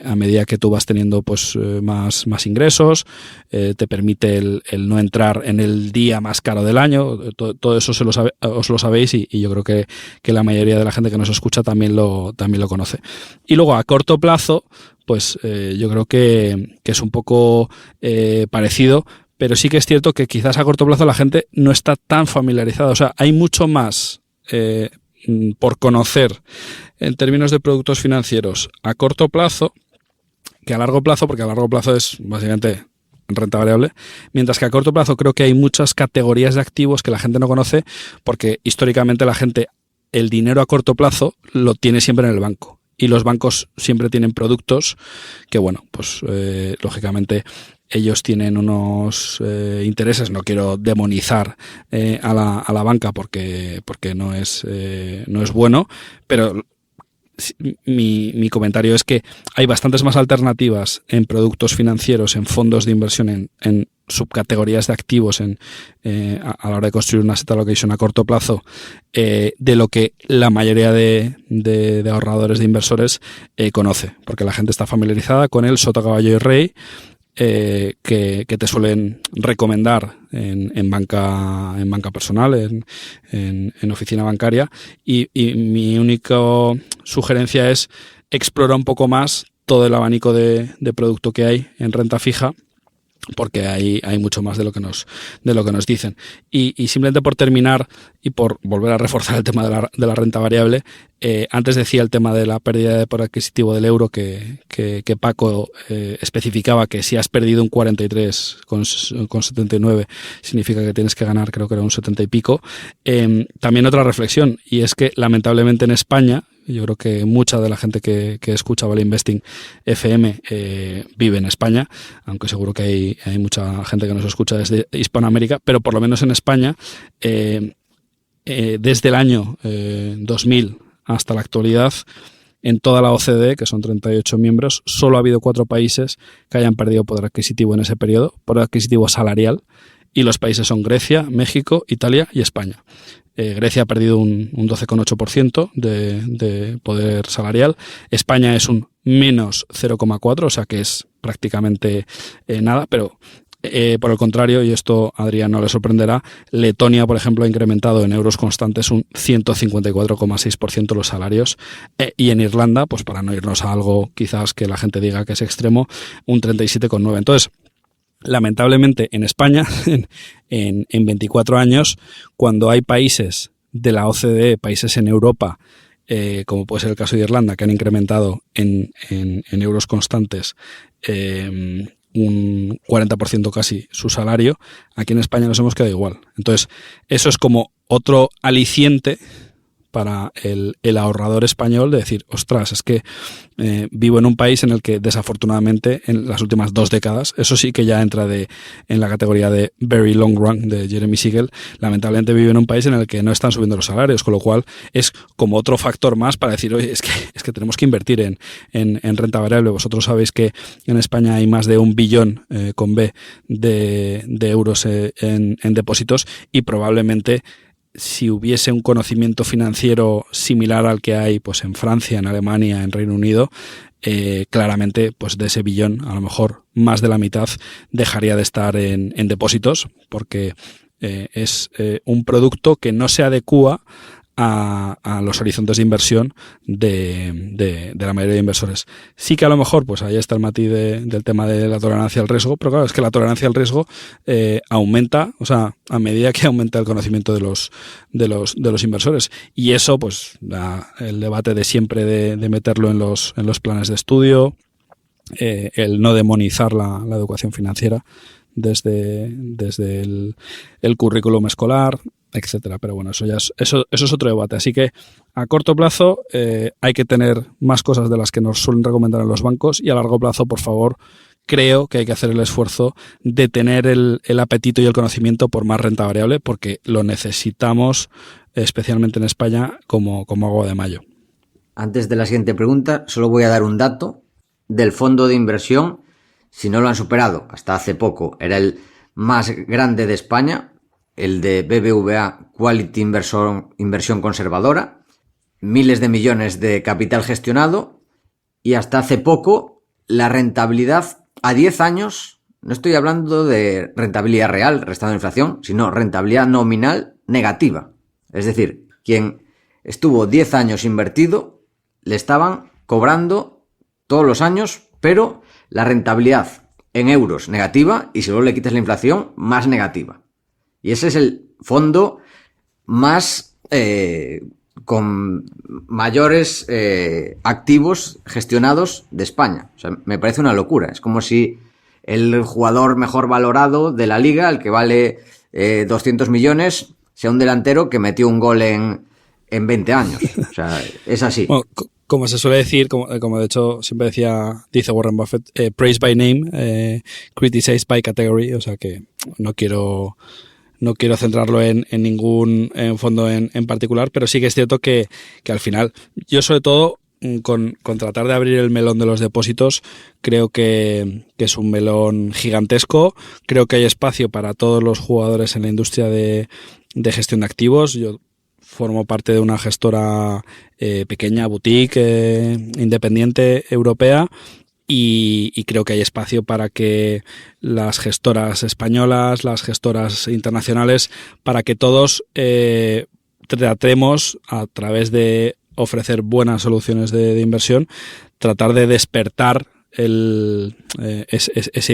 a medida que tú vas teniendo pues más ingresos, te permite el no entrar en el día más caro del año. Todo eso os lo sabéis, y yo creo que la mayoría de la gente que nos escucha también lo conoce. Y luego, a corto plazo, pues yo creo que es un poco parecido, pero sí que es cierto que quizás a corto plazo la gente no está tan familiarizada. O sea, hay mucho más por conocer en términos de productos financieros a corto plazo que a largo plazo, porque a largo plazo es básicamente renta variable, mientras que a corto plazo creo que hay muchas categorías de activos que la gente no conoce, porque históricamente la gente el dinero a corto plazo lo tiene siempre en el banco. Y los bancos siempre tienen productos que, bueno, pues lógicamente ellos tienen unos intereses. No quiero demonizar a la banca porque no es bueno, pero mi comentario es que hay bastantes más alternativas en productos financieros, en fondos de inversión, en subcategorías de activos a la hora de construir una asset allocation a corto plazo, de lo que la mayoría de ahorradores, de inversores conoce, porque la gente está familiarizada con el sota, caballo y rey, que te suelen recomendar en banca personal, en oficina bancaria, y mi única sugerencia es explorar un poco más todo el abanico de producto que hay en renta fija, porque hay mucho más de lo que nos dicen. Y simplemente por terminar y por volver a reforzar el tema de la renta variable, antes decía el tema de la pérdida de poder adquisitivo del euro, que Paco especificaba que si has perdido un 43,79 significa que tienes que ganar, creo que era un 70 y pico. También otra reflexión, y es que lamentablemente en España, yo creo que mucha de la gente que escucha Value Investing FM vive en España, aunque seguro que hay mucha gente que nos escucha desde Hispanoamérica, pero por lo menos en España, desde el año 2000 hasta la actualidad, en toda la OCDE, que son 38 miembros, solo ha habido 4 países que hayan perdido poder adquisitivo en ese periodo, poder adquisitivo salarial, y los países son Grecia, México, Italia y España. Grecia ha perdido un 12,8% de poder salarial. España es un menos 0,4%, o sea que es prácticamente nada, pero por el contrario, y esto a Adrián no le sorprenderá, Letonia, por ejemplo, ha incrementado en euros constantes un 154,6% los salarios, y en Irlanda, pues para no irnos a algo quizás que la gente diga que es extremo, un 37,9%. Entonces, lamentablemente en España, en 24 años, cuando hay países de la OCDE, países en Europa, como puede ser el caso de Irlanda, que han incrementado en euros constantes un 40% casi su salario, aquí en España nos hemos quedado igual. Entonces, eso es como otro aliciente para el ahorrador español de decir, ostras, es que vivo en un país en el que desafortunadamente en las últimas 2 décadas, eso sí que ya entra en la categoría de very long run de Jeremy Siegel, lamentablemente vive en un país en el que no están subiendo los salarios, con lo cual es como otro factor más para decir, oye, es que tenemos que invertir en renta variable. Vosotros sabéis que en España hay más de 1 billón con B de euros en depósitos, y probablemente si hubiese un conocimiento financiero similar al que hay pues en Francia, en Alemania, en Reino Unido, claramente pues de ese billón a lo mejor más de la mitad dejaría de estar en depósitos, porque es un producto que no se adecúa a los horizontes de inversión de la mayoría de inversores. Sí que a lo mejor, pues ahí está el matiz del tema de la tolerancia al riesgo, pero claro, es que la tolerancia al riesgo aumenta, o sea, a medida que aumenta el conocimiento de los inversores. Y eso, pues, el debate de siempre de meterlo en los planes de estudio, el no demonizar la educación financiera desde el currículum escolar, etcétera. Pero bueno, eso es otro debate. Así que a corto plazo hay que tener más cosas de las que nos suelen recomendar en los bancos, y a largo plazo, por favor, creo que hay que hacer el esfuerzo de tener el apetito y el conocimiento por más renta variable, porque lo necesitamos, especialmente en España, como agua de mayo. Antes de la siguiente pregunta, solo voy a dar un dato del fondo de inversión. Si no lo han superado, hasta hace poco era el más grande de España, el de BBVA Quality Inversión Conservadora, miles de millones de capital gestionado, y hasta hace poco la rentabilidad a 10 años, no estoy hablando de rentabilidad real, restando inflación, sino rentabilidad nominal negativa. Es decir, quien estuvo 10 años invertido, le estaban cobrando todos los años, pero la rentabilidad en euros negativa, y si luego le quitas la inflación, más negativa. Y ese es el fondo más con mayores activos gestionados de España. O sea, me parece una locura. Es como si el jugador mejor valorado de la liga, el que vale 200 millones, sea un delantero que metió un gol en 20 años. O sea, es así. Bueno, como se suele decir, como de hecho siempre dice Warren Buffett, praise by name, criticize by category. O sea que no quiero centrarlo en ningún fondo en particular, pero sí que es cierto que al final yo sobre todo con tratar de abrir el melón de los depósitos, creo que es un melón gigantesco. Creo que hay espacio para todos los jugadores en la industria de gestión de activos. Yo formo parte de una gestora pequeña, boutique, independiente, europea, y creo que hay espacio para que las gestoras españolas, las gestoras internacionales, para que todos tratemos, a través de ofrecer buenas soluciones de inversión, tratar de despertar ese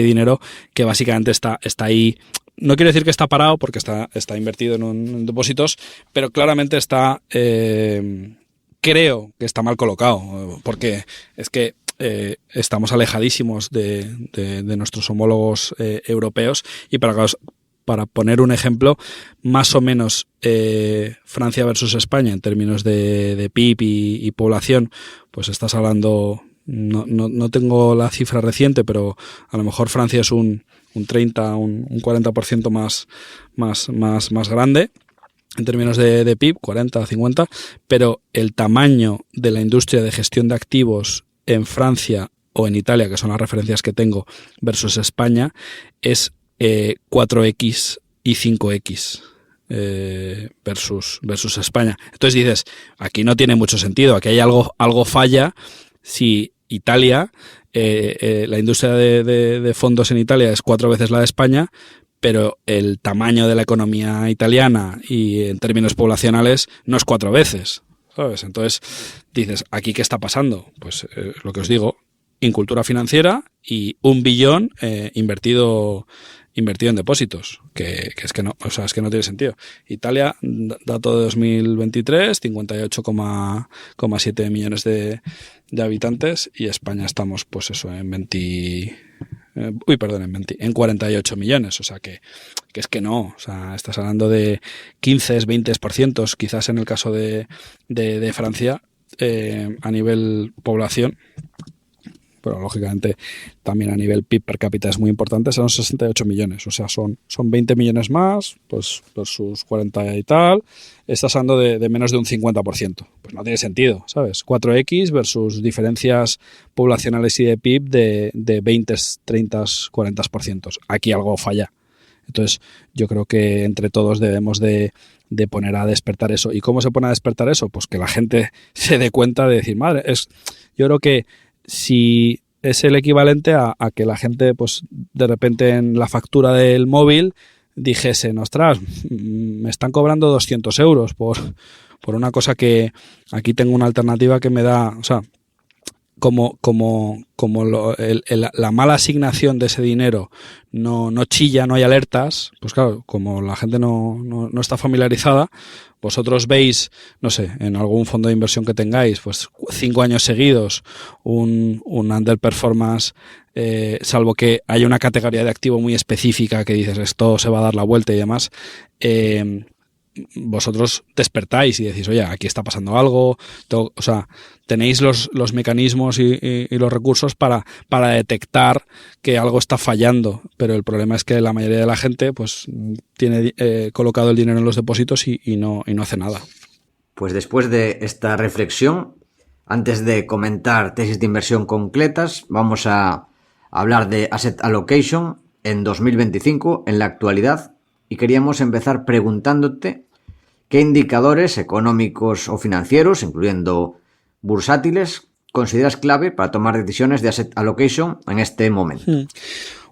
dinero que básicamente está ahí. No quiero decir que está parado, porque está invertido en depósitos, pero claramente creo que está mal colocado, porque es que estamos alejadísimos de nuestros homólogos europeos. Y para poner un ejemplo, más o menos Francia versus España en términos de PIB y población, pues estás hablando, no tengo la cifra reciente, pero a lo mejor Francia es un 30, un 40% más grande en términos de PIB, 40, 50, pero el tamaño de la industria de gestión de activos en Francia o en Italia, que son las referencias que tengo, versus España, es 4X y 5X versus España. Entonces dices, aquí no tiene mucho sentido, aquí hay algo falla si Italia, la industria de fondos en Italia es 4 veces la de España, pero el tamaño de la economía italiana y en términos poblacionales no es 4 veces, ¿sabes? Entonces dices, ¿aquí qué está pasando? Pues lo que os digo, incultura financiera y 1 billón invertido en depósitos, que es que no, o sea, es que no tiene sentido. Italia, dato de 2023, 58,7 millones de habitantes, y España estamos, pues eso, en 48 millones, o sea que es que no, o sea, estás hablando de 15, 20%, quizás en el caso de Francia, a nivel población, pero lógicamente también a nivel PIB per cápita es muy importante, son 68 millones, o sea, son 20 millones más, pues versus 40 y tal, estás hablando de menos de un 50%, pues no tiene sentido, ¿sabes? 4X versus diferencias poblacionales y de PIB de 20, 30, 40%, aquí algo falla. Entonces yo creo que entre todos debemos de poner a despertar eso. ¿Y cómo se pone a despertar eso? Pues que la gente se dé cuenta de decir, yo creo que si es el equivalente a que la gente, pues de repente en la factura del móvil dijese, ostras, me están cobrando 200 euros por una cosa que aquí tengo una alternativa que me da, o sea, como la mala asignación de ese dinero no chilla, no hay alertas, pues claro, como la gente no está familiarizada, vosotros veis, no sé, en algún fondo de inversión que tengáis, pues 5 años seguidos un underperformance, salvo que haya una categoría de activo muy específica que dices, esto se va a dar la vuelta y demás, vosotros despertáis y decís, oye, aquí está pasando algo, o sea, tenéis los mecanismos y los recursos para detectar que algo está fallando, pero el problema es que la mayoría de la gente pues tiene colocado el dinero en los depósitos y no hace nada. Pues después de esta reflexión, antes de comentar tesis de inversión concretas, vamos a hablar de asset allocation en 2025, en la actualidad, y queríamos empezar preguntándote qué indicadores económicos o financieros, incluyendo bursátiles, consideras clave para tomar decisiones de asset allocation en este momento.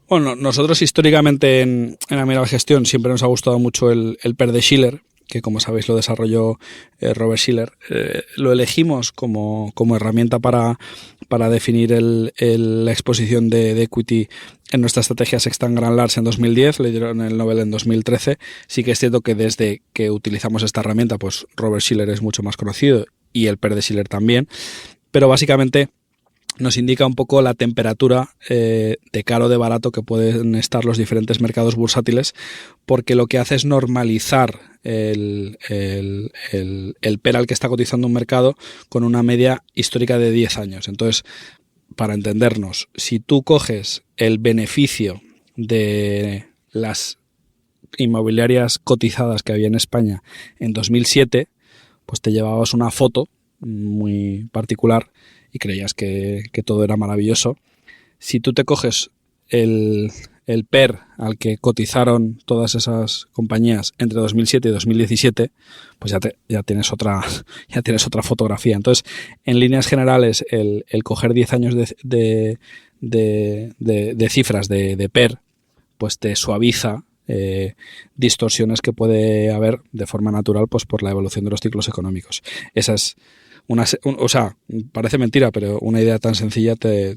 Bueno, nosotros históricamente en Amiral Gestión siempre nos ha gustado mucho el PER de Shiller, que como sabéis lo desarrolló Robert Shiller. Lo elegimos como herramienta para definir la exposición de equity en nuestra estrategia Sextant Grand Large en 2010, le dieron el Nobel en 2013. Sí que es cierto que desde que utilizamos esta herramienta, pues Robert Shiller es mucho más conocido y el PER de Shiller también, pero básicamente nos indica un poco la temperatura de caro o de barato que pueden estar los diferentes mercados bursátiles, porque lo que hace es normalizar el PER al que está cotizando un mercado con una media histórica de 10 años. Entonces, para entendernos, si tú coges el beneficio de las inmobiliarias cotizadas que había en España en 2007, pues te llevabas una foto muy particular y creías que todo era maravilloso. Si tú te coges el PER al que cotizaron todas esas compañías entre 2007 y 2017, pues ya tienes otra fotografía. Entonces, en líneas generales, el coger 10 años de cifras de PER, pues te suaviza distorsiones que puede haber de forma natural, pues por la evolución de los ciclos económicos. Esa es parece mentira, pero una idea tan sencilla te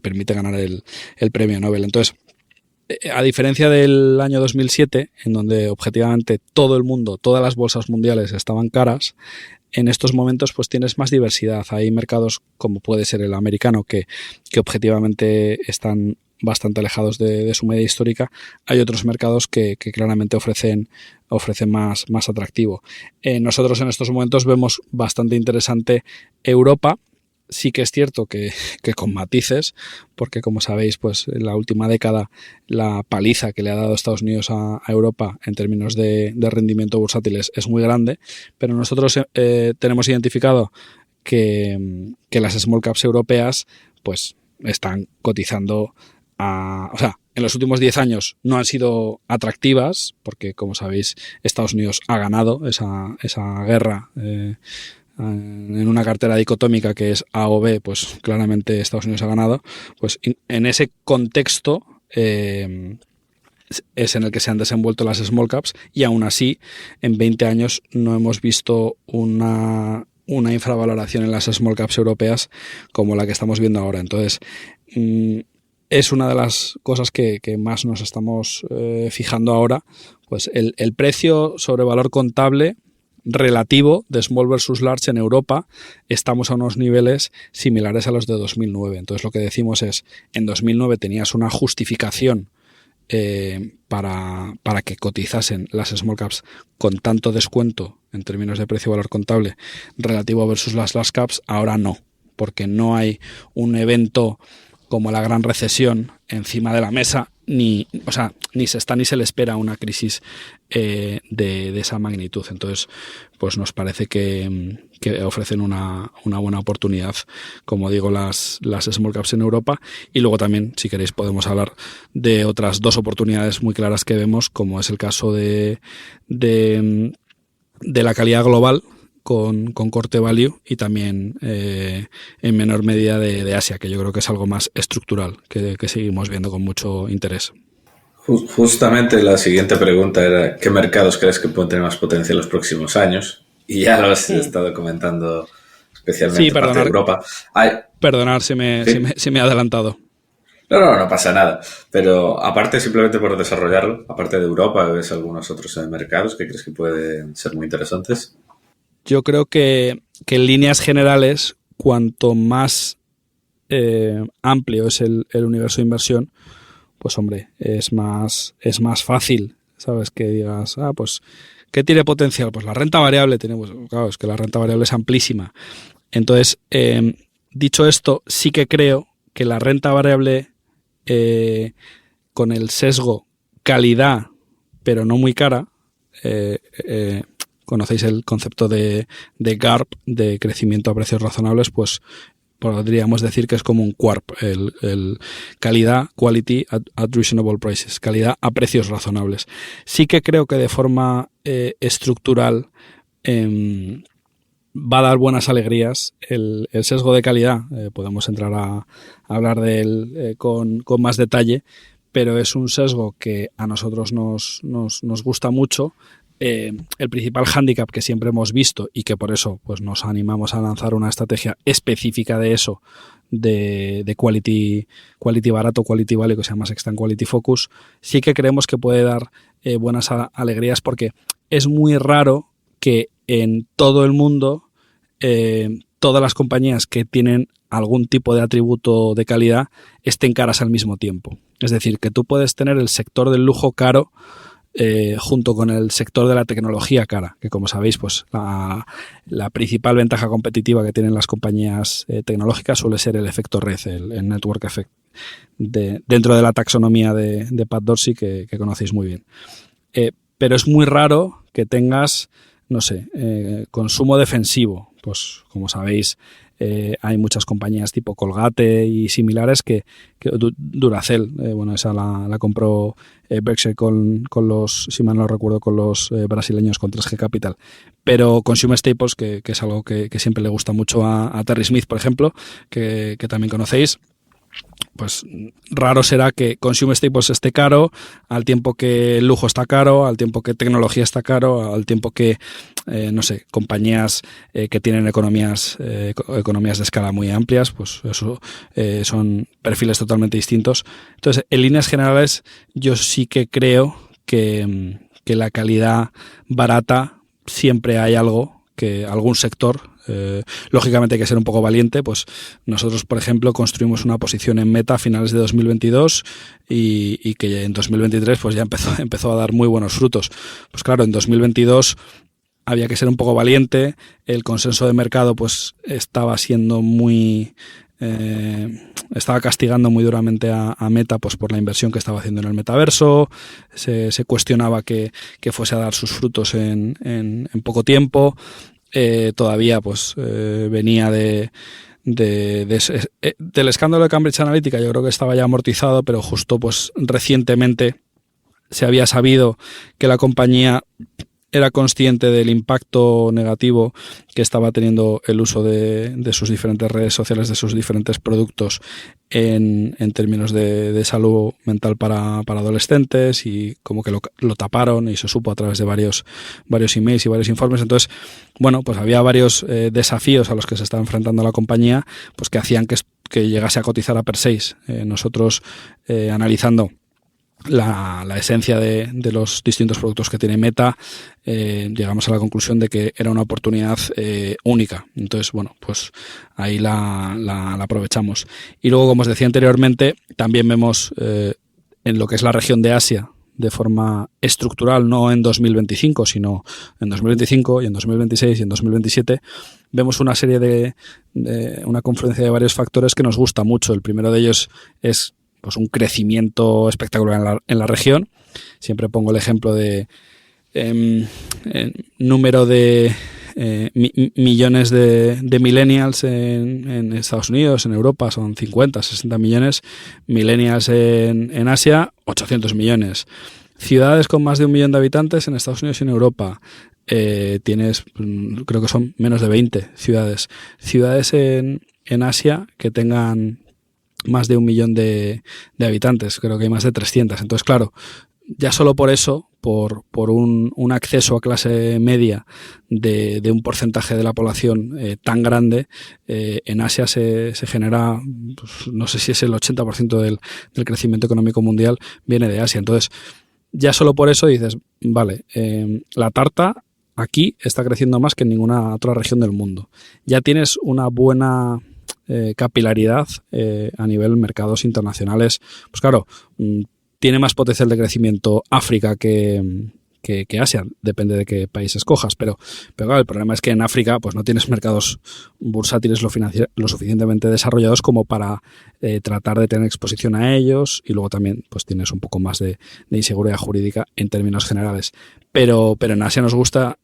permite ganar el premio Nobel. Entonces, a diferencia del año 2007, en donde objetivamente todo el mundo, todas las bolsas mundiales estaban caras, en estos momentos pues tienes más diversidad. Hay mercados como puede ser el americano que objetivamente están bastante alejados de su media histórica. Hay otros mercados que claramente ofrecen más atractivo. Nosotros en estos momentos vemos bastante interesante Europa. Sí que es cierto que con matices, porque como sabéis, pues en la última década la paliza que le ha dado Estados Unidos a Europa en términos de rendimiento bursátil es muy grande, pero nosotros tenemos identificado que las small caps europeas pues están cotizando en los últimos 10 años no han sido atractivas, porque como sabéis Estados Unidos ha ganado esa guerra en una cartera dicotómica que es A o B, pues claramente Estados Unidos ha ganado. Pues en ese contexto es en el que se han desenvuelto las small caps, y aún así en 20 años no hemos visto una infravaloración en las small caps europeas como la que estamos viendo ahora. Entonces es una de las cosas que más nos estamos fijando ahora, pues el precio sobre valor contable relativo de small versus large en Europa. Estamos a unos niveles similares a los de 2009. Entonces lo que decimos es, en 2009 tenías una justificación para que cotizasen las small caps con tanto descuento en términos de precio-valor contable relativo versus las large caps. Ahora no, porque no hay un evento como la gran recesión encima de la mesa, ni se está ni se le espera una crisis de esa magnitud. Entonces, pues nos parece que ofrecen una buena oportunidad, como digo, las small caps en Europa. Y luego también, si queréis, podemos hablar de otras dos oportunidades muy claras que vemos, como es el caso de la calidad global, con corte value, y también en menor medida de Asia, que yo creo que es algo más estructural, que seguimos viendo con mucho interés. Justamente la siguiente pregunta era ¿qué mercados crees que pueden tener más potencia en los próximos años? Y ya lo has estado comentando, especialmente parte de Europa. Perdonar si me he adelantado. No pasa nada. Pero aparte, simplemente por desarrollarlo, aparte de Europa, ¿ves algunos otros mercados que crees que pueden ser muy interesantes? Yo creo que en líneas generales, cuanto más amplio es el universo de inversión, pues hombre, es más fácil, ¿sabes? Que digas, pues, ¿qué tiene potencial? Pues la renta variable tiene, pues claro, es que la renta variable es amplísima. Entonces, dicho esto, sí que creo que la renta variable con el sesgo calidad, pero no muy cara, conocéis el concepto de GARP, de crecimiento a precios razonables, pues podríamos decir que es como un QARP, el calidad, quality at reasonable prices, calidad a precios razonables. Sí que creo que de forma estructural va a dar buenas alegrías. El sesgo de calidad, podemos entrar a hablar de él con más detalle, pero es un sesgo que a nosotros nos gusta mucho. El principal hándicap que siempre hemos visto, y que por eso pues nos animamos a lanzar una estrategia específica de eso, de quality barato, quality value, que se llama Sextant Quality Focus, sí que creemos que puede dar buenas alegrías, porque es muy raro que en todo el mundo todas las compañías que tienen algún tipo de atributo de calidad estén caras al mismo tiempo. Es decir, que tú puedes tener el sector del lujo caro junto con el sector de la tecnología cara, que como sabéis, pues la principal ventaja competitiva que tienen las compañías tecnológicas suele ser el efecto red, el network effect, dentro de la taxonomía de Pat Dorsey, que conocéis muy bien. Pero es muy raro que tengas no sé, consumo defensivo. Pues como sabéis, hay muchas compañías tipo Colgate y similares que Duracell, esa la compró Berkshire con los, si mal no recuerdo, con los brasileños, con 3G Capital. Pero Consumer Staples, que es algo que siempre le gusta mucho a Terry Smith, por ejemplo, que también conocéis, pues raro será que Consumer Staples esté caro, al tiempo que el lujo está caro, al tiempo que tecnología está caro, al tiempo que, compañías que tienen economías de escala muy amplias, pues eso son perfiles totalmente distintos. Entonces, en líneas generales, yo sí que creo que la calidad barata siempre hay algún sector. Lógicamente hay que ser un poco valiente. Pues nosotros, por ejemplo, construimos una posición en Meta a finales de 2022 y que en 2023 pues ya empezó a dar muy buenos frutos. Pues claro, en 2022 había que ser un poco valiente. El consenso de mercado pues estaba siendo estaba castigando muy duramente a Meta pues por la inversión que estaba haciendo en el metaverso. Se cuestionaba que fuese a dar sus frutos en poco tiempo. Todavía pues venía del escándalo de Cambridge Analytica. Yo creo que estaba ya amortizado, pero justo pues recientemente se había sabido que la compañía era consciente del impacto negativo que estaba teniendo el uso de sus diferentes redes sociales, de sus diferentes productos en términos de salud mental para adolescentes, y como que lo taparon y se supo a través de varios emails y varios informes. Entonces, bueno, pues había varios desafíos a los que se estaba enfrentando la compañía, pues que hacían que llegase a cotizar a per 6. Nosotros, analizando la esencia de los distintos productos que tiene Meta, llegamos a la conclusión de que era una oportunidad única. Entonces, bueno, pues ahí la aprovechamos. Y luego, como os decía anteriormente, también vemos en lo que es la región de Asia de forma estructural, no en 2025, sino en 2025 y en 2026 y en 2027, vemos una serie de una confluencia de varios factores que nos gusta mucho. El primero de ellos es pues un crecimiento espectacular en la región. Siempre pongo el ejemplo de número de millones de millennials en Estados Unidos. En Europa son 50, 60 millones. Millennials en Asia, 800 millones. Ciudades con más de 1 millón de habitantes en Estados Unidos y en Europa. Tienes, creo que son menos de 20 ciudades. Ciudades en Asia que tengan más de 1 millón de habitantes, creo que hay más de 300. Entonces, claro, ya solo por eso, por un acceso a clase media de un porcentaje de la población tan grande, en Asia se genera, pues, no sé si es el 80% del crecimiento económico mundial viene de Asia. Entonces, ya solo por eso dices, vale, la tarta aquí está creciendo más que en ninguna otra región del mundo. Ya tienes una buena capilaridad a nivel mercados internacionales. Pues claro, tiene más potencial de crecimiento África que Asia, depende de qué país escojas, pero claro, el problema es que en África pues no tienes mercados bursátiles lo suficientemente desarrollados como para tratar de tener exposición a ellos, y luego también pues tienes un poco más de inseguridad jurídica en términos generales, pero en Asia nos gusta,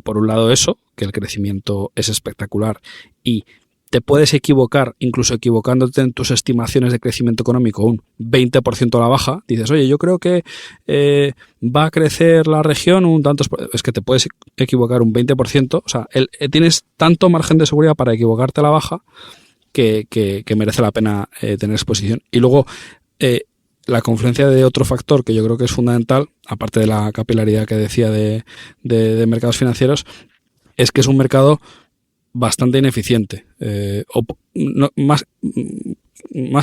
por un lado, eso, que el crecimiento es espectacular y te puedes equivocar, incluso equivocándote en tus estimaciones de crecimiento económico un 20% a la baja. Dices, oye, yo creo que va a crecer la región un tanto. Es que te puedes equivocar un 20%. O sea, tienes tanto margen de seguridad para equivocarte a la baja que merece la pena tener exposición. Y luego, la confluencia de otro factor que yo creo que es fundamental, aparte de la capilaridad que decía de mercados financieros, es que es un mercado bastante ineficiente, más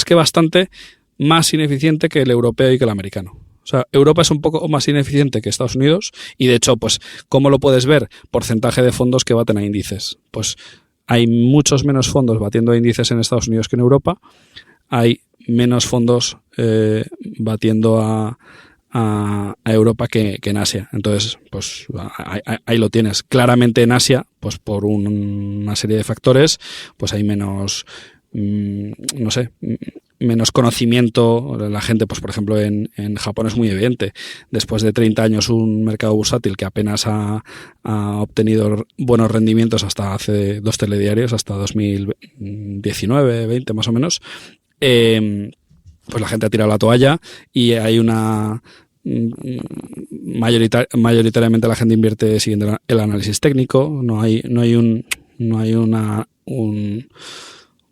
que bastante, más ineficiente que el europeo y que el americano. O sea, Europa es un poco más ineficiente que Estados Unidos, y de hecho, pues, ¿cómo lo puedes ver? Porcentaje de fondos que baten a índices. Pues hay muchos menos fondos batiendo a índices en Estados Unidos que en Europa. Hay menos fondos batiendo a Europa que en Asia. Entonces, pues ahí lo tienes. Claramente en Asia, pues por una serie de factores, pues hay menos, no sé, menos conocimiento. La gente, pues por ejemplo, en Japón es muy evidente. Después de 30 años, un mercado bursátil que apenas ha obtenido buenos rendimientos hasta hace 2 telediarios, hasta 2019, 20 más o menos, pues la gente ha tirado la toalla y hay una... mayoritariamente la gente invierte siguiendo el análisis técnico. No hay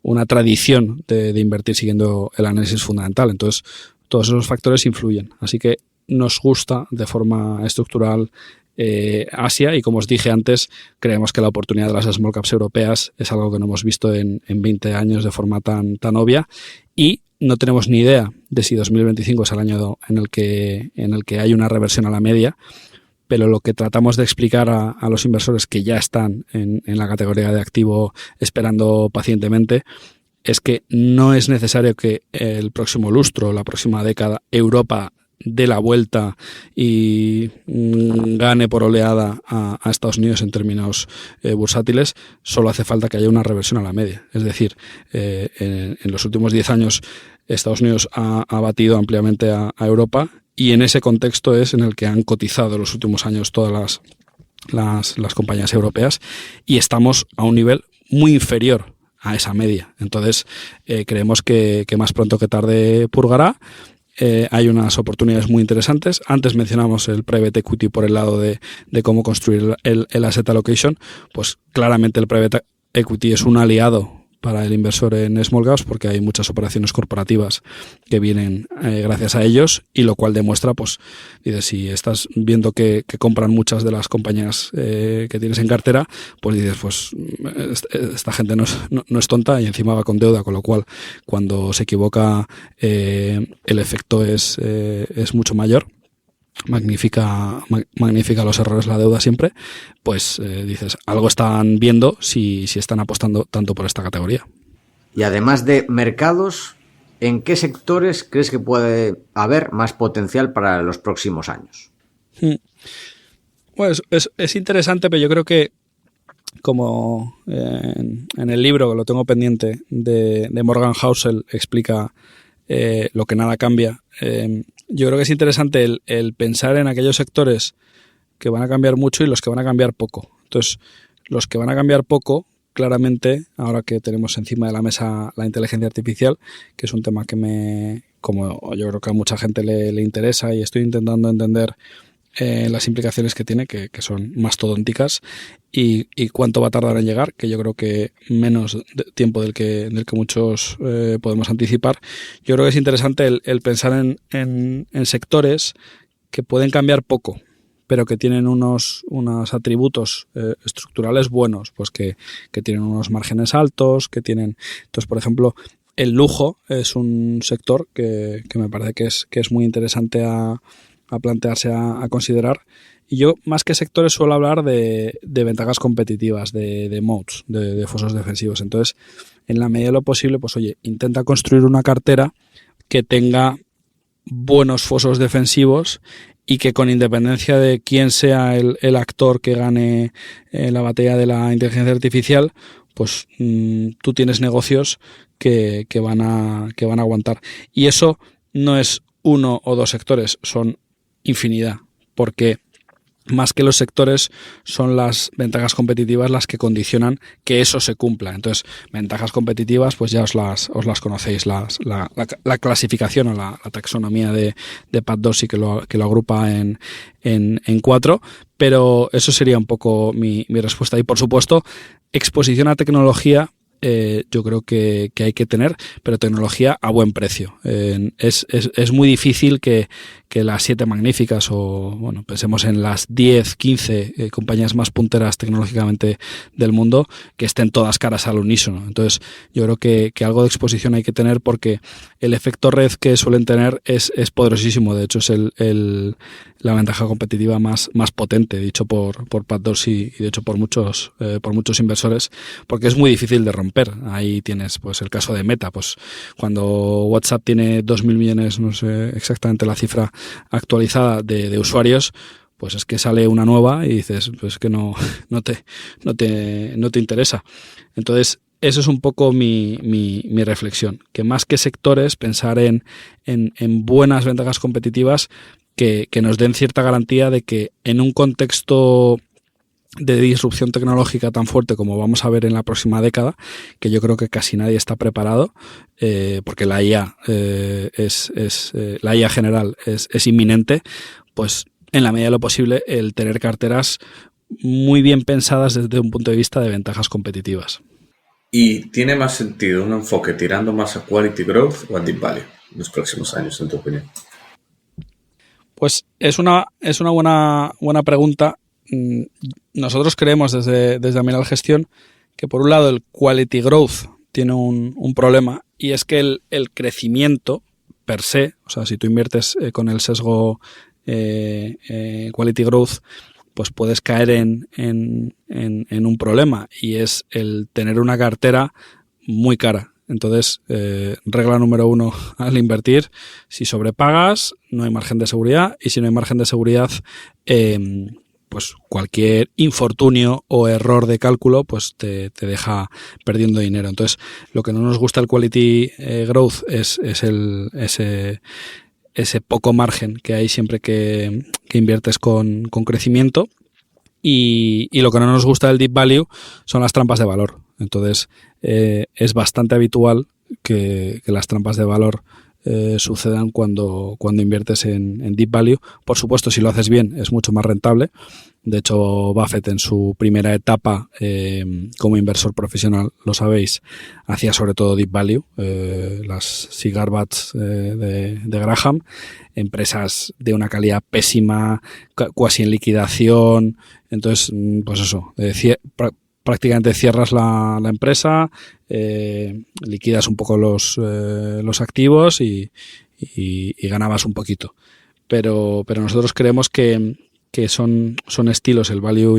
una tradición de invertir siguiendo el análisis fundamental. Entonces, todos esos factores influyen. Así que nos gusta de forma estructural Asia, y como os dije antes, creemos que la oportunidad de las small caps europeas es algo que no hemos visto en 20 años de forma tan obvia, y no tenemos ni idea de si 2025 es el año en el que hay una reversión a la media. Pero lo que tratamos de explicar a los inversores que ya están en la categoría de activo esperando pacientemente es que no es necesario que el próximo lustro, la próxima década, Europa dé la vuelta y gane por oleada a Estados Unidos en términos bursátiles. Solo hace falta que haya una reversión a la media. Es decir, en los últimos 10 años Estados Unidos ha batido ampliamente a Europa, y en ese contexto es en el que han cotizado en los últimos años todas las compañías europeas, y estamos a un nivel muy inferior a esa media. Entonces, creemos que más pronto que tarde purgará. Hay unas oportunidades muy interesantes. Antes mencionamos el private equity por el lado de cómo construir el asset allocation. Pues claramente el private equity es un aliado para el inversor en small caps, porque hay muchas operaciones corporativas que vienen gracias a ellos, y lo cual demuestra, pues, dices, si estás viendo que compran muchas de las compañías que tienes en cartera, pues dices, pues esta gente no es tonta, y encima va con deuda, con lo cual cuando se equivoca el efecto es mucho mayor. Magnifica los errores la deuda siempre. Pues dices, algo están viendo si están apostando tanto por esta categoría. Y además de mercados, ¿en qué sectores crees que puede haber más potencial para los próximos años? Pues es interesante, pero yo creo que, como en el libro, que lo tengo pendiente, de Morgan Housel, explica lo que nada cambia. Yo creo que es interesante el pensar en aquellos sectores que van a cambiar mucho y los que van a cambiar poco. Entonces, los que van a cambiar poco, claramente, ahora que tenemos encima de la mesa la inteligencia artificial, que es un tema que como yo creo que a mucha gente le interesa, y estoy intentando entender las implicaciones que tiene, que son mastodónticas, y cuánto va a tardar en llegar, que yo creo que menos tiempo del que muchos podemos anticipar. Yo creo que es interesante el pensar en sectores que pueden cambiar poco, pero que tienen unos atributos estructurales buenos, pues que tienen unos márgenes altos, que tienen... Entonces, por ejemplo, el lujo es un sector que me parece que es muy interesante a plantearse, a considerar. Y yo, más que sectores, suelo hablar de ventajas competitivas, de moats, de fosos defensivos. Entonces, en la medida de lo posible, pues oye, intenta construir una cartera que tenga buenos fosos defensivos, y que, con independencia de quién sea el actor que gane la batalla de la inteligencia artificial, pues tú tienes negocios que van a aguantar. Y eso no es uno o dos sectores, son infinidad, porque más que los sectores son las ventajas competitivas las que condicionan que eso se cumpla. Entonces, ventajas competitivas, pues ya os las conocéis, la clasificación o la taxonomía de Pat Dorsey, que lo agrupa en 4, pero eso sería un poco mi respuesta. Y, por supuesto, exposición a tecnología. Yo creo que hay que tener, pero tecnología a buen precio. Es muy difícil que las 7 magníficas, o bueno, pensemos en las 10, 15 compañías más punteras tecnológicamente del mundo, que estén todas caras al unísono. Entonces, yo creo que algo de exposición hay que tener, porque el efecto red que suelen tener es poderosísimo. De hecho, es la ventaja competitiva más potente, dicho por Pat Dorsey, y de hecho por muchos inversores, porque es muy difícil de romper. Ahí tienes, pues, el caso de Meta. Pues cuando WhatsApp tiene 2.000 millones, no sé exactamente la cifra actualizada de usuarios, pues es que sale una nueva y dices, pues que no te interesa. Entonces, eso es un poco mi reflexión, que más que sectores, pensar en buenas ventajas competitivas que nos den cierta garantía de que en un contexto de disrupción tecnológica tan fuerte como vamos a ver en la próxima década, que yo creo que casi nadie está preparado, porque la IA la IA general es inminente, pues en la medida de lo posible el tener carteras muy bien pensadas desde un punto de vista de ventajas competitivas. ¿Y tiene más sentido un enfoque tirando más a quality growth o a deep value en los próximos años, en tu opinión? Pues es una buena pregunta. Nosotros creemos desde Amiral Gestión que por un lado el quality growth tiene un problema, y es que el crecimiento per se, o sea, si tú inviertes con el sesgo quality growth, pues puedes caer en un problema, y es el tener una cartera muy cara. Entonces, regla número 1 al invertir: si sobrepagas, no hay margen de seguridad, y si no hay margen de seguridad, pues cualquier infortunio o error de cálculo pues te deja perdiendo dinero. Entonces, lo que no nos gusta el quality growth es ese poco margen que hay siempre que inviertes con crecimiento, y lo que no nos gusta del deep value son las trampas de valor. Entonces, es bastante habitual que las trampas de valor sucedan cuando inviertes en deep value. Por supuesto, si lo haces bien, es mucho más rentable. De hecho, Buffett en su primera etapa como inversor profesional, lo sabéis, hacía sobre todo deep value, las cigar butts de Graham, empresas de una calidad pésima, casi en liquidación. Entonces, pues eso, prácticamente cierras la empresa, liquidas un poco los activos y ganabas un poquito. Pero nosotros creemos que son estilos, el value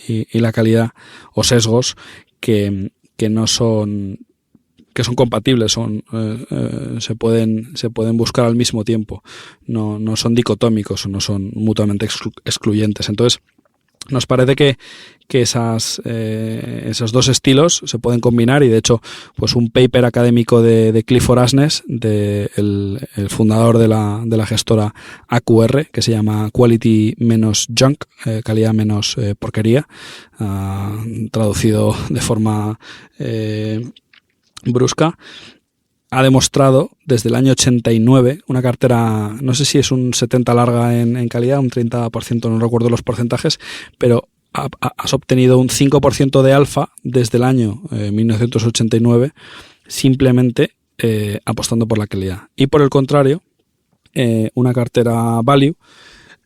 y la calidad, o sesgos que son compatibles, se pueden buscar al mismo tiempo, no son dicotómicos o no son mutuamente excluyentes. Entonces, nos parece que esos dos estilos se pueden combinar, y de hecho, pues un paper académico de Clifford Asness, el fundador de la gestora AQR, que se llama Quality menos Junk, calidad menos porquería, traducido de forma brusca, ha demostrado desde el año 89 una cartera, no sé si es un 70 larga en calidad, un 30%, no recuerdo los porcentajes, pero has obtenido un 5% de alfa desde el año 1989 simplemente apostando por la calidad. Y por el contrario, una cartera value,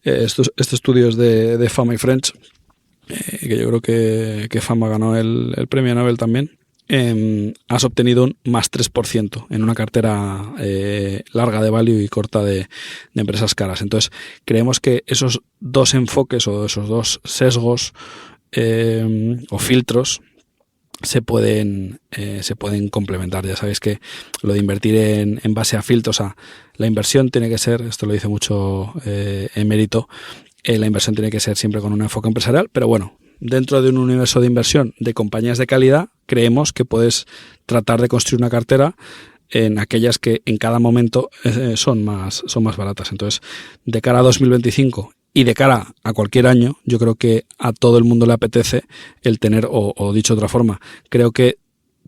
este estudio es de Fama y French, que yo creo que Fama ganó el premio Nobel también. Has obtenido un más 3% en una cartera larga de value y corta de empresas caras. Entonces, creemos que esos dos enfoques o esos dos sesgos o filtros se pueden complementar. Ya sabéis que lo de invertir en base a filtros, la inversión tiene que ser, esto lo dice mucho Emérito, la inversión tiene que ser siempre con un enfoque empresarial, pero bueno, dentro de un universo de inversión de compañías de calidad, creemos que puedes tratar de construir una cartera en aquellas que en cada momento son más baratas. Entonces, de cara a 2025 y de cara a cualquier año, yo creo que a todo el mundo le apetece el tener, o dicho de otra forma, creo que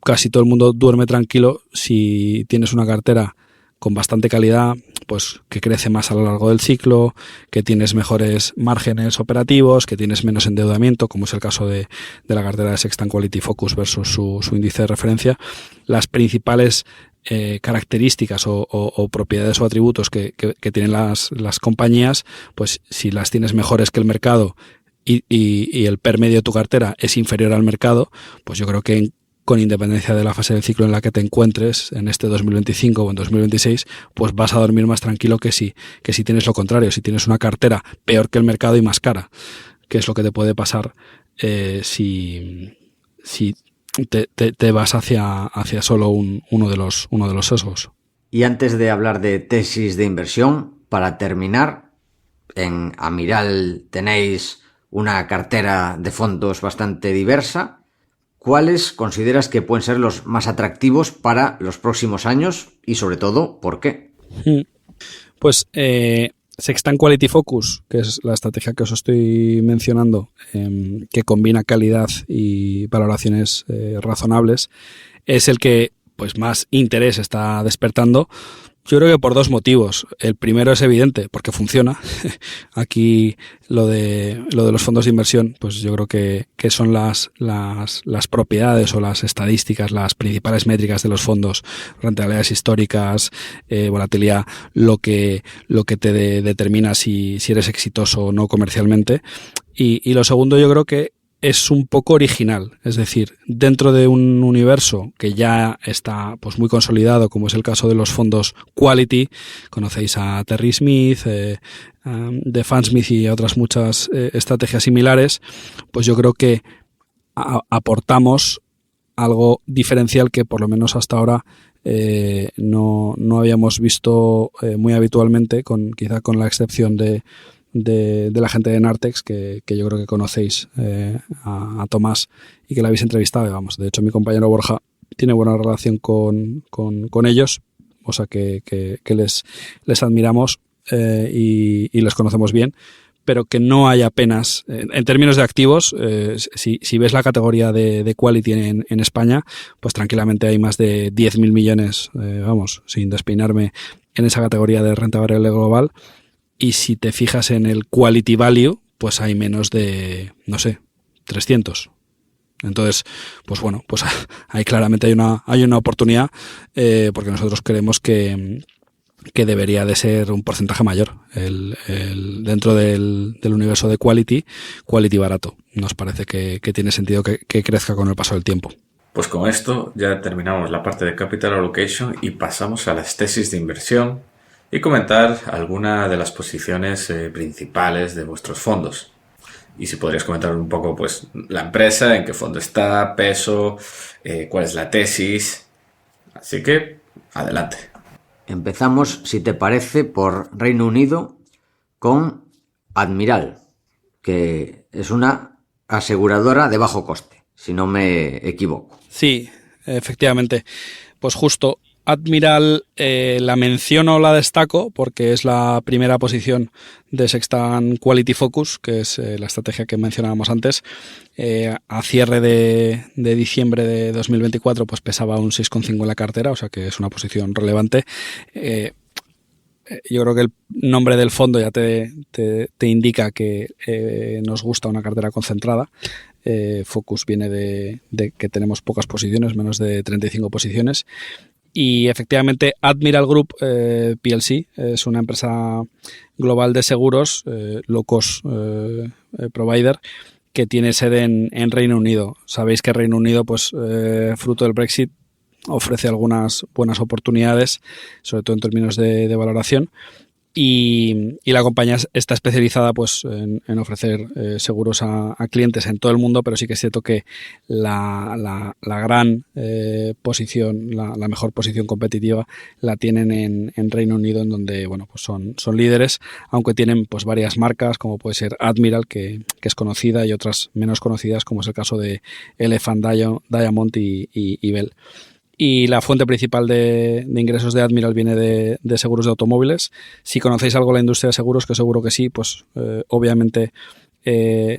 casi todo el mundo duerme tranquilo si tienes una cartera con bastante calidad, pues que crece más a lo largo del ciclo, que tienes mejores márgenes operativos, que tienes menos endeudamiento, como es el caso de la cartera de Sextant Quality Focus versus su índice de referencia. Las principales características o propiedades o atributos que tienen las compañías, pues si las tienes mejores que el mercado y el PER medio de tu cartera es inferior al mercado, pues yo creo que con independencia de la fase del ciclo en la que te encuentres en este 2025 o en 2026, pues vas a dormir más tranquilo que si tienes lo contrario, si tienes una cartera peor que el mercado y más cara, que es lo que te puede pasar si te vas hacia solo uno de los sesgos. Y antes de hablar de tesis de inversión, para terminar, en Amiral tenéis una cartera de fondos bastante diversa. ¿cuáles consideras que pueden ser los más atractivos para los próximos años y sobre todo, por qué? Pues Sextant Quality Focus, que es la estrategia que os estoy mencionando, que combina calidad y valoraciones razonables, es el que pues más interés está despertando. Yo creo que por dos motivos. El primero es evidente, porque funciona. Aquí lo de los fondos de inversión, pues yo creo que son las propiedades o las estadísticas, las principales métricas de los fondos, rentabilidades históricas, volatilidad, lo que te determina si eres exitoso o no comercialmente. Y lo segundo, yo creo que es un poco original, es decir, dentro de un universo que ya está pues muy consolidado, como es el caso de los fondos Quality, conocéis a Terry Smith, de Fansmith y otras muchas estrategias similares, pues yo creo que aportamos algo diferencial que por lo menos hasta ahora no habíamos visto muy habitualmente, quizá con la excepción de la gente de Nartex, que yo creo que conocéis a Tomás y que la habéis entrevistado. Vamos, de hecho, mi compañero Borja tiene buena relación con ellos, o sea que les admiramos y les conocemos bien, pero que no hay apenas, en términos de activos, si ves la categoría de Quality en España, pues tranquilamente hay más de 10.000 millones, vamos, sin despeinarme, en esa categoría de renta variable global. Y si te fijas en el Quality Value, pues hay menos de, 300. Entonces, pues bueno, pues ahí claramente hay una oportunidad, porque nosotros creemos que debería de ser un porcentaje mayor dentro del universo de Quality barato. Nos parece que tiene sentido que crezca con el paso del tiempo. Pues con esto ya terminamos la parte de Capital Allocation y pasamos a las tesis de inversión y comentar alguna de las posiciones principales de vuestros fondos. Y si podrías comentar un poco pues la empresa, en qué fondo está, peso, cuál es la tesis. Así que, adelante. Empezamos, si te parece, por Reino Unido con Admiral, que es una aseguradora de bajo coste, si no me equivoco. Sí, efectivamente. Pues justo Admiral la menciono o la destaco porque es la primera posición de Sextant Quality Focus, que es la estrategia que mencionábamos antes. A cierre de diciembre de 2024 pues pesaba un 6,5 en la cartera, o sea que es una posición relevante. Yo creo que el nombre del fondo ya te indica que nos gusta una cartera concentrada. Focus viene de que tenemos pocas posiciones, menos de 35 posiciones. Y efectivamente Admiral Group PLC es una empresa global de seguros, low cost provider, que tiene sede en Reino Unido. Sabéis que Reino Unido, pues fruto del Brexit, ofrece algunas buenas oportunidades, sobre todo en términos de valoración. Y la compañía está especializada pues en ofrecer seguros a clientes en todo el mundo, pero sí que es cierto que la gran posición, la mejor posición competitiva la tienen en Reino Unido, en donde bueno pues son líderes, aunque tienen pues varias marcas, como puede ser Admiral, que es conocida, y otras menos conocidas, como es el caso de Elephant, Diamond y Bell. Y la fuente principal de ingresos de Admiral viene de seguros de automóviles. Si conocéis algo de la industria de seguros, que seguro que sí, pues obviamente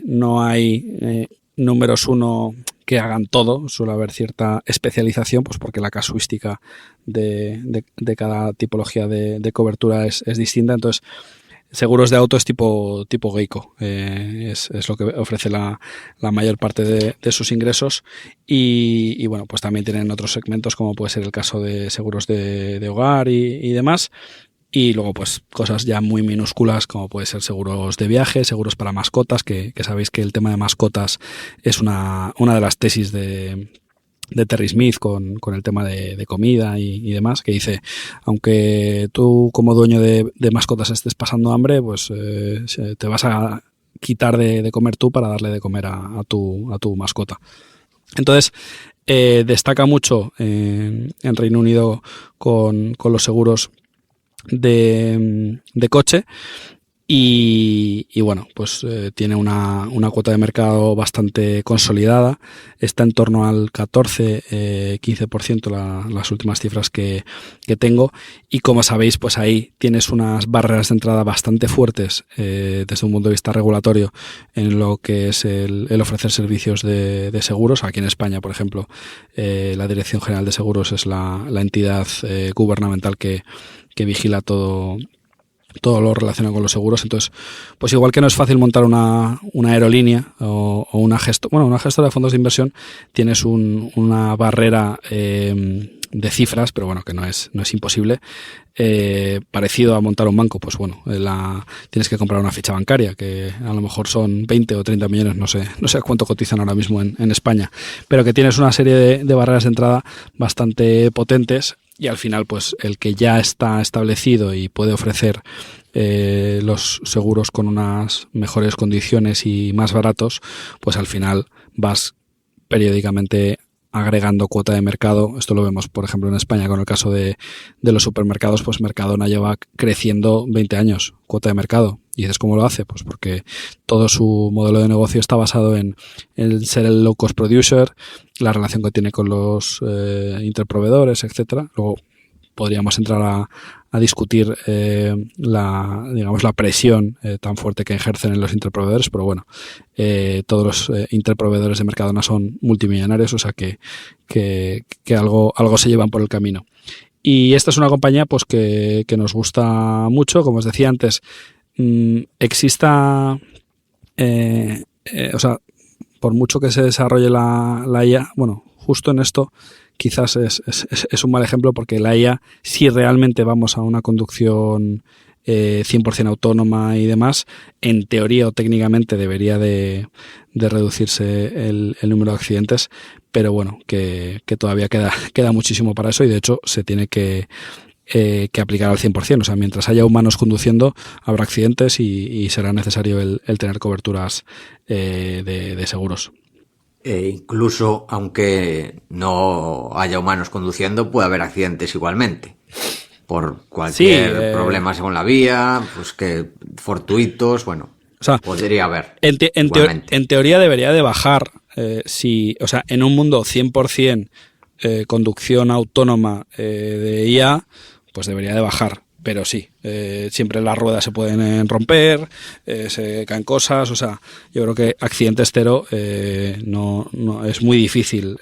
no hay números uno que hagan todo. Suele haber cierta especialización, pues porque la casuística de cada tipología de cobertura es distinta. Entonces, seguros de auto es tipo Geico, es lo que ofrece la mayor parte de sus ingresos, y bueno, pues también tienen otros segmentos, como puede ser el caso de seguros de hogar y demás, y luego pues cosas ya muy minúsculas, como puede ser seguros de viaje, seguros para mascotas, que sabéis que el tema de mascotas es una de las tesis de Terry Smith con el tema de comida y demás, que dice, aunque tú como dueño de mascotas estés pasando hambre, pues te vas a quitar de comer tú para darle de comer a tu mascota. Entonces, destaca mucho en Reino Unido con los seguros de coche, Y bueno, pues tiene una cuota de mercado bastante consolidada, está en torno al 14-15% las últimas cifras que tengo, y como sabéis, pues ahí tienes unas barreras de entrada bastante fuertes desde un punto de vista regulatorio en lo que es el ofrecer servicios de seguros. Aquí en España, por ejemplo, la Dirección General de Seguros es la entidad gubernamental que vigila todo lo relacionado con los seguros. Entonces, pues igual que no es fácil montar una aerolínea o una gestora de fondos de inversión, tienes una barrera de cifras, pero bueno, que no es imposible. Parecido a montar un banco, pues bueno, tienes que comprar una ficha bancaria, que a lo mejor son 20 o 30 millones, no sé cuánto cotizan ahora mismo en España, pero que tienes una serie de barreras de entrada bastante potentes. Y al final, pues el que ya está establecido y puede ofrecer los seguros con unas mejores condiciones y más baratos, pues al final vas periódicamente agregando cuota de mercado. Esto lo vemos, por ejemplo, en España con el caso de los supermercados. Pues Mercadona lleva creciendo 20 años, cuota de mercado. ¿Y dices cómo lo hace? Pues porque todo su modelo de negocio está basado en ser el low cost producer, la relación que tiene con los interproveedores, etcétera. Luego podríamos entrar a discutir la presión tan fuerte que ejercen en los interproveedores, pero bueno, todos los interproveedores de Mercadona son multimillonarios, o sea que algo se llevan por el camino. Y esta es una compañía pues que nos gusta mucho, como os decía antes. Exista, o sea, por mucho que se desarrolle la IA, bueno, justo en esto quizás es un mal ejemplo, porque la IA, si realmente vamos a una conducción 100% autónoma y demás, en teoría o técnicamente debería de reducirse el número de accidentes, pero bueno, que todavía queda muchísimo para eso, y de hecho se tiene que aplicar al 100%. O sea, mientras haya humanos conduciendo, habrá accidentes y será necesario el tener coberturas de seguros. Incluso aunque no haya humanos conduciendo, puede haber accidentes igualmente. Por cualquier problema según la vía, pues que fortuitos, bueno, o sea, podría haber. En teoría debería de bajar, o sea, en un mundo 100% conducción autónoma de IA, pues debería de bajar. Pero sí, siempre las ruedas se pueden romper, se caen cosas, o sea, yo creo que accidentes cero no es muy difícil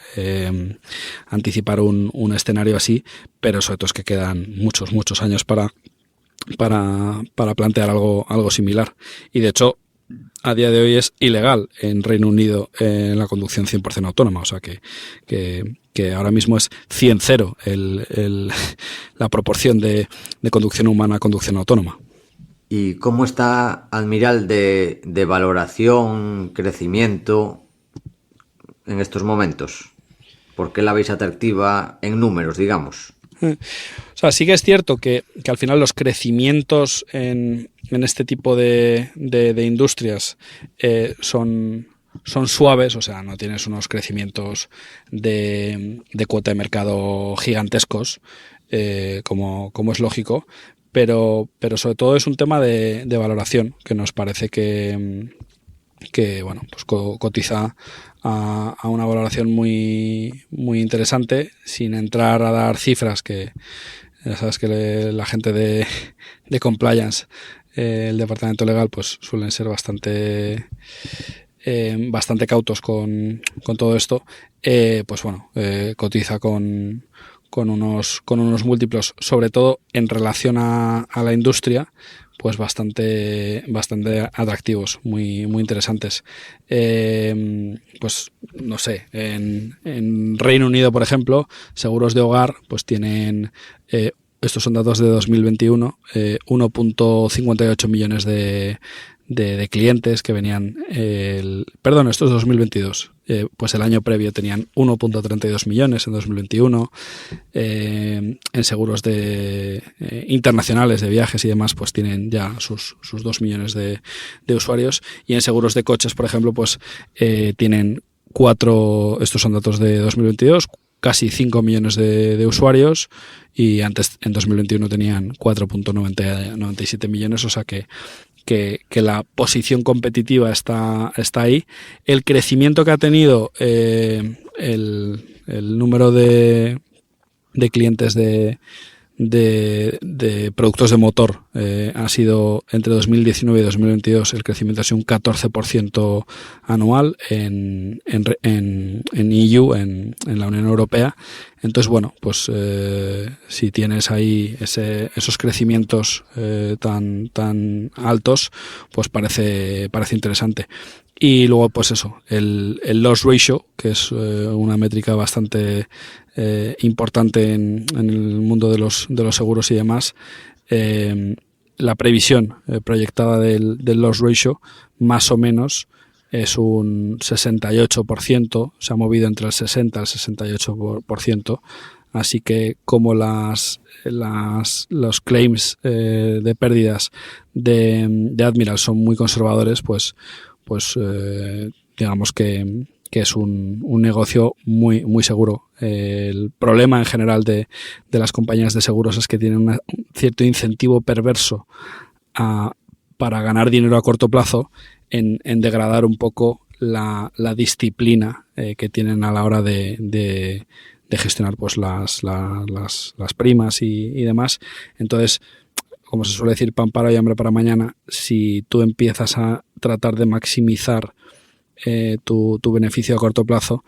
anticipar un escenario así, pero sobre todo es que quedan muchos años para plantear algo similar. Y de hecho, a día de hoy es ilegal en Reino Unido la conducción 100% autónoma, o sea que ahora mismo es 100-0 la proporción de conducción humana a conducción autónoma. ¿Y cómo está Admiral de valoración, crecimiento en estos momentos? ¿Por qué la veis atractiva en números, digamos? O sea, sí que es cierto que al final los crecimientos en este tipo de industrias son suaves, o sea, no tienes unos crecimientos de cuota de mercado gigantescos, como es lógico, pero sobre todo es un tema de valoración, que nos parece que bueno, pues cotiza a una valoración muy interesante, sin entrar a dar cifras, que ya sabes que la gente de compliance, el departamento legal, pues suelen ser bastante cautos con todo esto. Pues bueno, cotiza con unos múltiplos, sobre todo en relación a la industria, pues bastante atractivos, muy interesantes. Pues no sé, en Reino Unido, por ejemplo, seguros de hogar pues tienen, estos son datos de 2021, 1.58 millones de clientes que venían, esto es 2022, pues el año previo tenían 1.32 millones en 2021. En seguros internacionales de viajes y demás, pues tienen ya sus 2 millones de usuarios, y en seguros de coches, por ejemplo, pues tienen estos son datos de 2022, casi 5 millones de usuarios, y antes en 2021 tenían 4.97 millones, o sea que que la posición competitiva está ahí. El crecimiento que ha tenido el número de clientes de productos de motor ha sido entre 2019 y 2022 el crecimiento ha sido un 14% anual en EU, en la Unión Europea. Entonces, bueno, pues si tienes ahí esos crecimientos tan altos, pues parece interesante. Y luego, pues eso, el loss ratio, que es una métrica bastante importante en el mundo de los seguros y demás. La previsión proyectada del loss ratio, más o menos, es un 68%, se ha movido entre el 60 y el 68%. Así que como los claims de pérdidas de Admiral son muy conservadores, pues digamos que es un negocio muy, muy seguro. El problema en general de las compañías de seguros es que tienen un cierto incentivo perverso para ganar dinero a corto plazo en degradar un poco la disciplina que tienen a la hora de gestionar pues las primas y demás. Entonces, como se suele decir, pan para hoy, hambre para mañana, si tú empiezas a tratar de maximizar tu beneficio a corto plazo,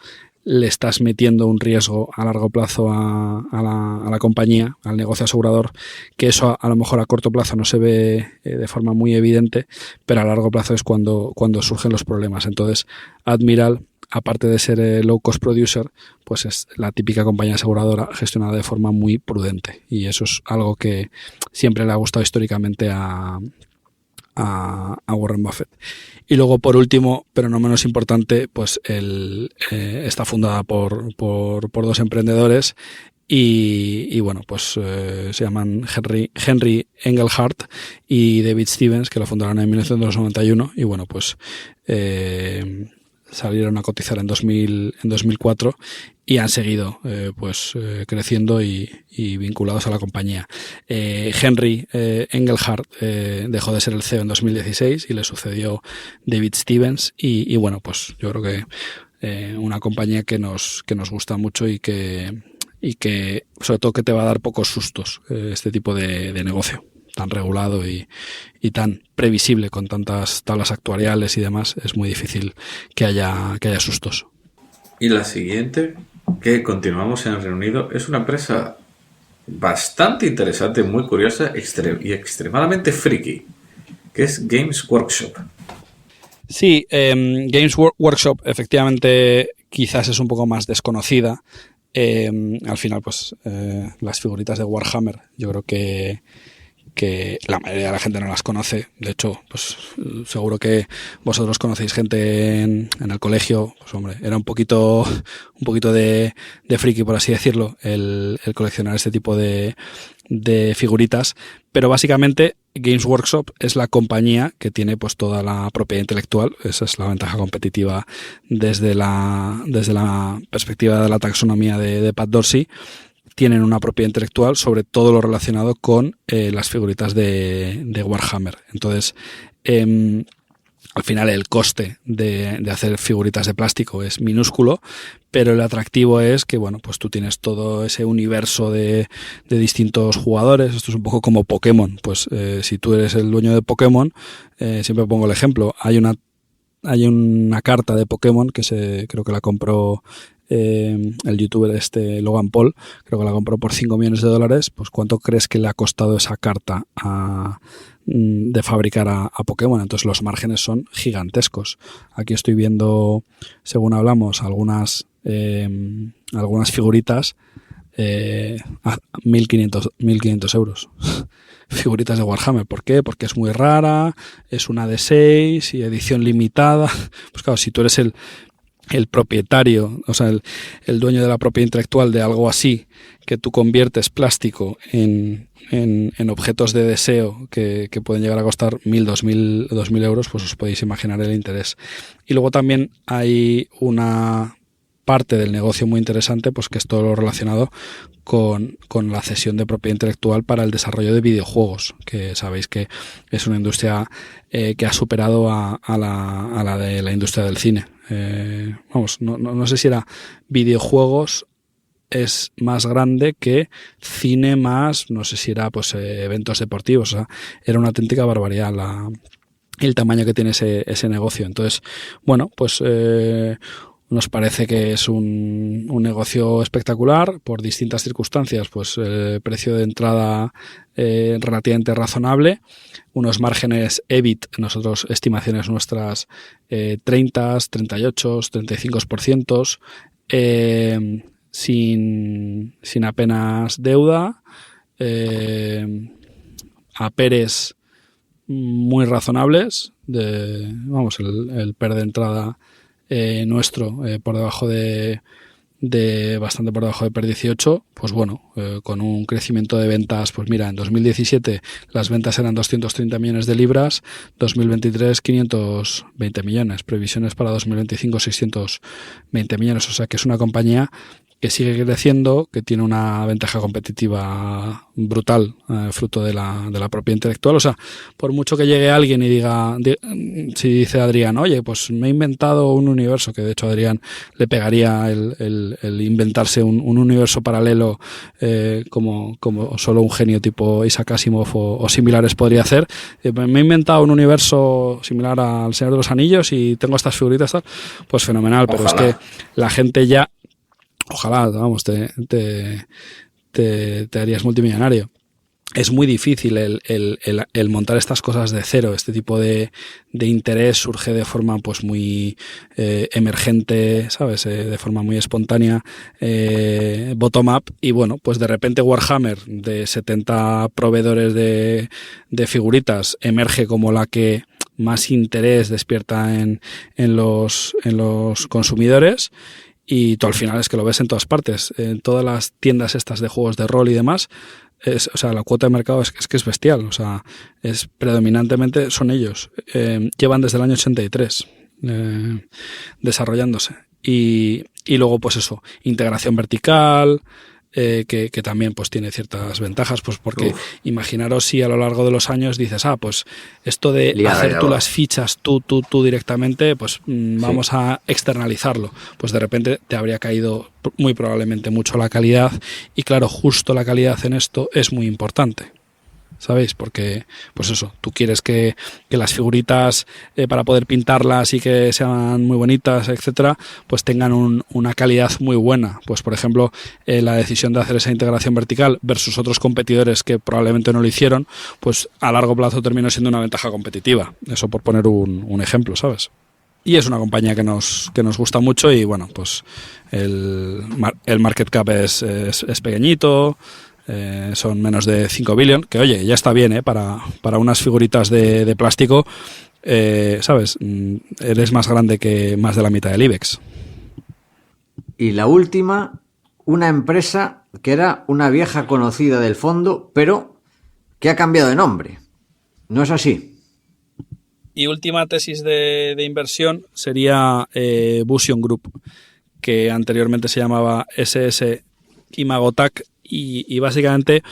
le estás metiendo un riesgo a largo plazo a la compañía, al negocio asegurador, que eso a lo mejor a corto plazo no se ve de forma muy evidente, pero a largo plazo es cuando surgen los problemas. Entonces, Admiral, aparte de ser low cost producer, pues es la típica compañía aseguradora gestionada de forma muy prudente, y eso es algo que siempre le ha gustado históricamente a Warren Buffett. Y luego, por último, pero no menos importante, pues está fundada por dos emprendedores y bueno, pues se llaman Henry Engelhardt y David Stevens, que lo fundaron en 1991, y bueno, pues salieron a cotizar en 2004 y han seguido creciendo y vinculados a la compañía. Henry Engelhardt dejó de ser el CEO en 2016 y le sucedió David Stevens y bueno, pues yo creo que una compañía que nos gusta mucho y que sobre todo que te va a dar pocos sustos, este tipo de negocio tan regulado y tan previsible, con tantas tablas actuariales y demás. Es muy difícil que haya sustos. Y la siguiente, que continuamos en el Reino Unido, es una empresa bastante interesante, muy curiosa y extremadamente friki, que es Games Workshop. Sí, Games Workshop efectivamente quizás es un poco más desconocida. Al final, pues las figuritas de Warhammer, yo creo que la mayoría de la gente no las conoce. De hecho, pues seguro que vosotros conocéis gente en el colegio. Pues hombre, era un poquito de friki, por así decirlo, el coleccionar este tipo de figuritas. Pero básicamente Games Workshop es la compañía que tiene pues toda la propiedad intelectual. Esa es la ventaja competitiva desde la perspectiva de la taxonomía de Pat Dorsey. Tienen una propiedad intelectual sobre todo lo relacionado con las figuritas de Warhammer. Entonces, al final el coste de hacer figuritas de plástico es minúsculo, pero el atractivo es que, bueno, pues tú tienes todo ese universo de distintos jugadores. Esto es un poco como Pokémon. Pues si tú eres el dueño de Pokémon, siempre pongo el ejemplo, hay una carta de Pokémon que creo que la compró el youtuber Logan Paul, creo que la compró por $5 millones. Pues ¿cuánto crees que le ha costado esa carta de fabricar a Pokémon? Entonces los márgenes son gigantescos. Aquí estoy viendo, según hablamos, algunas figuritas a 1.500 euros. Figuritas de Warhammer. ¿Por qué? Porque es muy rara, es una de 6 y edición limitada. Pues claro, si tú eres el propietario, o sea, el dueño de la propiedad intelectual de algo así, que tú conviertes plástico en objetos de deseo que pueden llegar a costar 1.000, 2.000 euros, pues os podéis imaginar el interés. Y luego también hay una parte del negocio muy interesante, pues que es todo lo relacionado con la cesión de propiedad intelectual para el desarrollo de videojuegos, que sabéis que es una industria que ha superado a la de la industria del cine. No sé si era videojuegos es más grande que cine más, no sé si era pues eventos deportivos, o sea, era una auténtica barbaridad el tamaño que tiene ese negocio. Entonces, bueno, pues nos parece que es un negocio espectacular por distintas circunstancias, pues el precio de entrada relativamente razonable, unos márgenes EBIT, nosotros estimaciones nuestras 30, 38, 35%, sin apenas deuda, a PERES muy razonables, el PER de entrada nuestro por debajo de bastante por debajo de PER 18, pues bueno, con un crecimiento de ventas, pues mira, en 2017 las ventas eran 230 millones de libras, 2023 520 millones, previsiones para 2025 620 millones, o sea que es una compañía que sigue creciendo, que tiene una ventaja competitiva brutal, fruto de la propiedad intelectual. O sea, por mucho que llegue alguien y diga, si dice Adrián, oye, pues me he inventado un universo, que de hecho a Adrián le pegaría el inventarse un universo paralelo como solo un genio tipo Isaac Asimov o similares podría hacer. Me he inventado un universo similar al Señor de los Anillos y tengo estas figuritas, tal. Pues fenomenal, pero es que la gente ya... Ojalá, vamos, te harías multimillonario. Es muy difícil el montar estas cosas de cero. Este tipo de interés surge de forma pues muy emergente, ¿sabes? De forma muy espontánea, bottom up, y bueno, pues de repente Warhammer, de 70 proveedores de figuritas, emerge como la que más interés despierta en los consumidores. Y tú al final es que lo ves en todas partes, en todas las tiendas estas de juegos de rol y demás. O sea, la cuota de mercado es que es bestial. O sea, es predominantemente son ellos. Llevan desde el año 83 desarrollándose. Y luego, pues eso, integración vertical, que también pues tiene ciertas ventajas, pues porque imaginaros si a lo largo de los años dices, pues esto de hacer tú las fichas tú directamente, pues vamos a externalizarlo, pues de repente te habría caído muy probablemente mucho la calidad, y claro, justo la calidad en esto es muy importante, ¿sabéis? Porque, pues eso, tú quieres que las figuritas, para poder pintarlas y que sean muy bonitas, etcétera, pues tengan una calidad muy buena. Pues, por ejemplo, la decisión de hacer esa integración vertical versus otros competidores que probablemente no lo hicieron, pues a largo plazo terminó siendo una ventaja competitiva. Eso por poner un ejemplo, ¿sabes? Y es una compañía que nos gusta mucho, y bueno, pues el market cap es pequeñito. Son menos de 5 billion, que oye, ya está bien, para unas figuritas de plástico, ¿sabes? Eres más grande que más de la mitad del IBEX. Y la última, una empresa que era una vieja conocida del fondo, pero que ha cambiado de nombre. ¿No es así? Y última tesis de inversión sería Busion Group, que anteriormente se llamaba SS Imagotac, y básicamente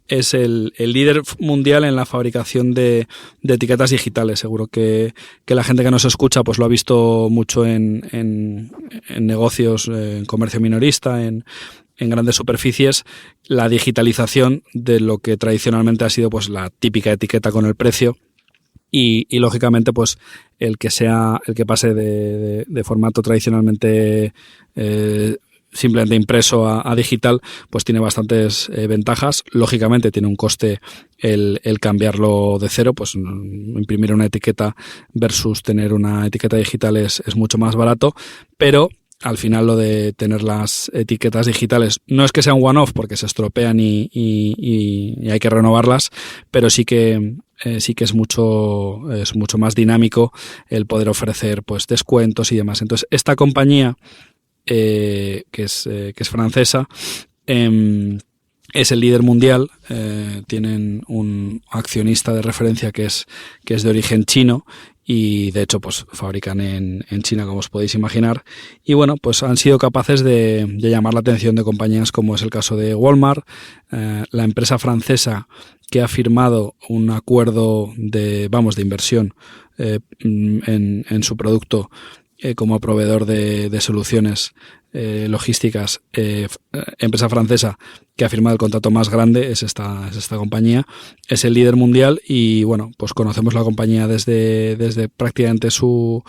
es el líder mundial en la fabricación de etiquetas digitales. Seguro que la gente que nos escucha pues lo ha visto mucho en negocios, en comercio minorista, en grandes superficies, la digitalización de lo que tradicionalmente ha sido pues la típica etiqueta con el precio. Y lógicamente pues el que pase de formato tradicionalmente simplemente impreso a digital, pues tiene bastantes ventajas. Lógicamente tiene un coste el cambiarlo de cero, pues imprimir una etiqueta versus tener una etiqueta digital es mucho más barato, pero al final lo de tener las etiquetas digitales no es que sea un one-off porque se estropean y hay que renovarlas, pero sí que es mucho más dinámico el poder ofrecer pues descuentos y demás. Entonces esta compañía que es francesa, es el líder mundial, tienen un accionista de referencia que es de origen chino y de hecho pues fabrican en China, como os podéis imaginar, y bueno, pues han sido capaces de llamar la atención de compañías como es el caso de Walmart, la empresa francesa que ha firmado un acuerdo de inversión en su producto como proveedor de soluciones logísticas, empresa francesa que ha firmado el contrato más grande es esta compañía, es el líder mundial y bueno, pues conocemos la compañía desde prácticamente su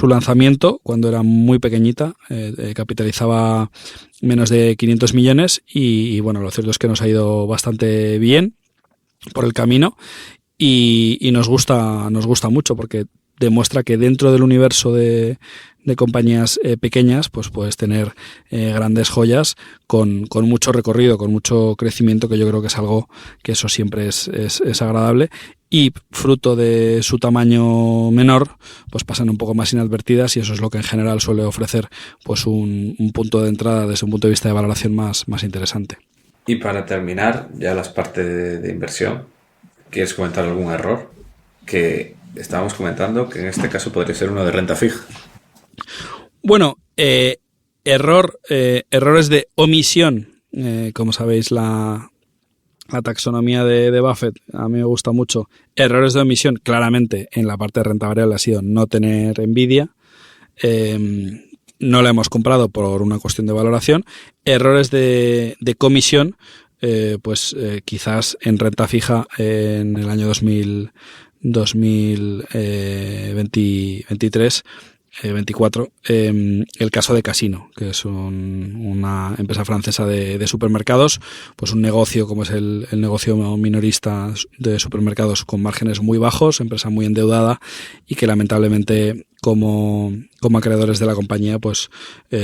lanzamiento, cuando era muy pequeñita, capitalizaba menos de 500 millones y bueno, lo cierto es que nos ha ido bastante bien por el camino y nos gusta mucho porque demuestra que dentro del universo de compañías pequeñas pues puedes tener grandes joyas con mucho recorrido, con mucho crecimiento, que yo creo que es algo que eso siempre es agradable, y fruto de su tamaño menor pues pasan un poco más inadvertidas y eso es lo que en general suele ofrecer pues un punto de entrada desde un punto de vista de valoración más interesante. Y para terminar ya las partes de inversión, ¿quieres comentar algún error? Que estábamos comentando que en este caso podría ser uno de renta fija. Bueno, errores de omisión. Como sabéis, la taxonomía de Buffett a mí me gusta mucho. Errores de omisión, claramente, en la parte de renta variable ha sido no tener Nvidia. No la hemos comprado por una cuestión de valoración. Errores de comisión, quizás en renta fija en el año 2023, 24, el caso de Casino, que es una empresa francesa de supermercados, pues un negocio como es el negocio minorista de supermercados con márgenes muy bajos, empresa muy endeudada y que lamentablemente como acreedores de la compañía pues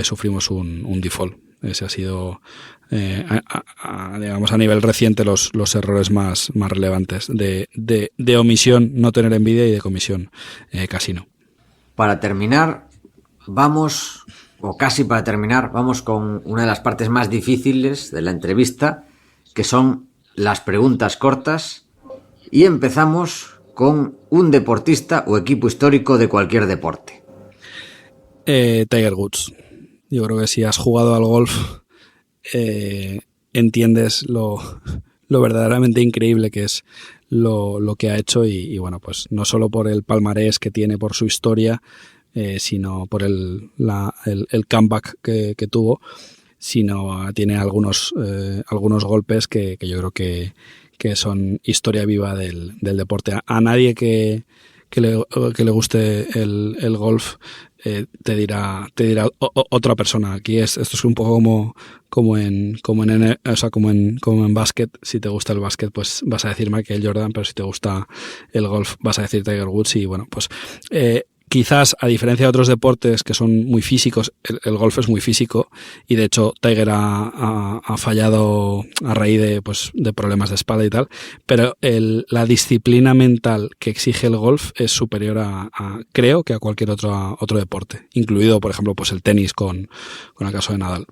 sufrimos un default. Ese ha sido digamos a nivel reciente los errores más relevantes de omisión, no tener Nvidia, y de comisión, Casino. Para terminar, vamos con una de las partes más difíciles de la entrevista, que son las preguntas cortas, y empezamos con un deportista o equipo histórico de cualquier deporte. Tiger Woods. Yo creo que si has jugado al golf entiendes lo verdaderamente increíble que es lo que ha hecho y bueno, pues no solo por el palmarés que tiene, por su historia, sino por el comeback que tuvo, sino tiene algunos golpes que yo creo que son historia viva del deporte. A nadie que le guste el golf te dirá otra persona. Aquí esto es un poco como en básquet. Si te gusta el básquet, pues vas a decir Michael Jordan, pero si te gusta el golf vas a decir Tiger Woods. Y bueno, pues quizás a diferencia de otros deportes que son muy físicos, el golf es muy físico y de hecho Tiger ha fallado a raíz de problemas de espalda y tal, pero la disciplina mental que exige el golf es superior creo que a cualquier otro deporte, incluido por ejemplo pues el tenis con el caso de Nadal.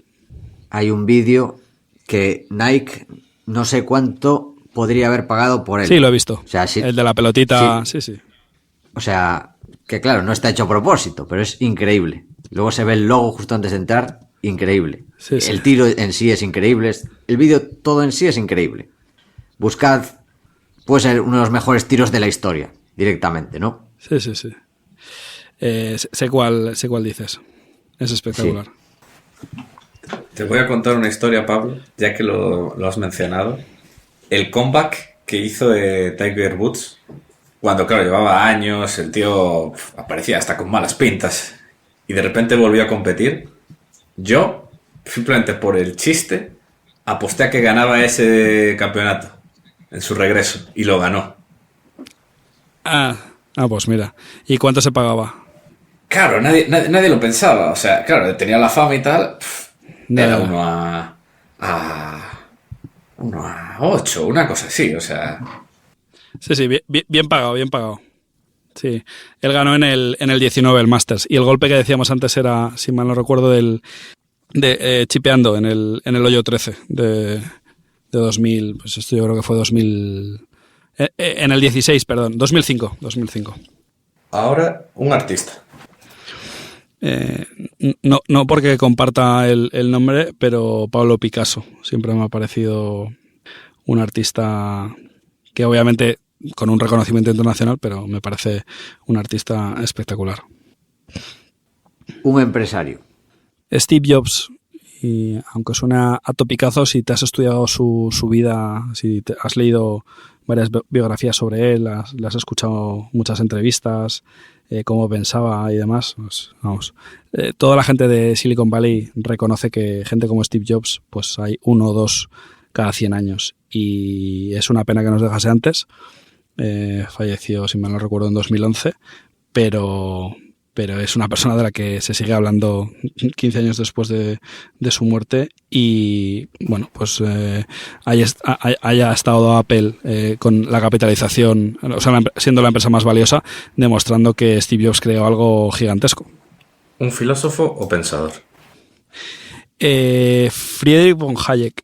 Hay un vídeo que Nike no sé cuánto podría haber pagado por él. Sí, lo he visto. O sea, sí, el de la pelotita, sí. O sea, que claro, no está hecho a propósito, pero es increíble. Luego se ve el logo justo antes de entrar, increíble. Sí. El tiro en sí es increíble, el vídeo todo en sí es increíble. Buscad, puede ser uno de los mejores tiros de la historia, directamente, ¿no? Sí. Sé cuál dices. Es espectacular. Sí. Te voy a contar una historia, Pablo, ya que lo has mencionado. El comeback que hizo de Tiger Woods, cuando, claro, llevaba años, el tío aparecía hasta con malas pintas y de repente volvió a competir. Yo, simplemente por el chiste, aposté a que ganaba ese campeonato en su regreso y lo ganó. Pues mira. ¿Y cuánto se pagaba? Claro, nadie lo pensaba. O sea, claro, tenía la fama y tal. Era 1 a 8, una cosa así, o sea. Sí, bien pagado. Sí, él ganó en el 19 el Masters y el golpe que decíamos antes era, si mal no recuerdo, de chipeando en el hoyo 13 de de 2000, pues esto yo creo que fue 2000, en el 16, perdón, 2005. Ahora, un artista. No porque comparta el nombre, pero Pablo Picasso siempre me ha parecido un artista que obviamente con un reconocimiento internacional, pero me parece un artista espectacular. Un empresario. Steve Jobs, y aunque suena a topicazo, si te has estudiado su vida, si te has leído varias biografías sobre él, le has escuchado muchas entrevistas, cómo pensaba y demás, pues vamos, toda la gente de Silicon Valley reconoce que gente como Steve Jobs, pues hay 1 o 2 cada 100 años, y es una pena que nos dejase antes. Falleció, si mal no recuerdo, en 2011, pero es una persona de la que se sigue hablando 15 años después de su muerte, y bueno, pues haya estado Apple con la capitalización, o sea, siendo la empresa más valiosa, demostrando que Steve Jobs creó algo gigantesco. ¿Un filósofo o pensador? Friedrich von Hayek,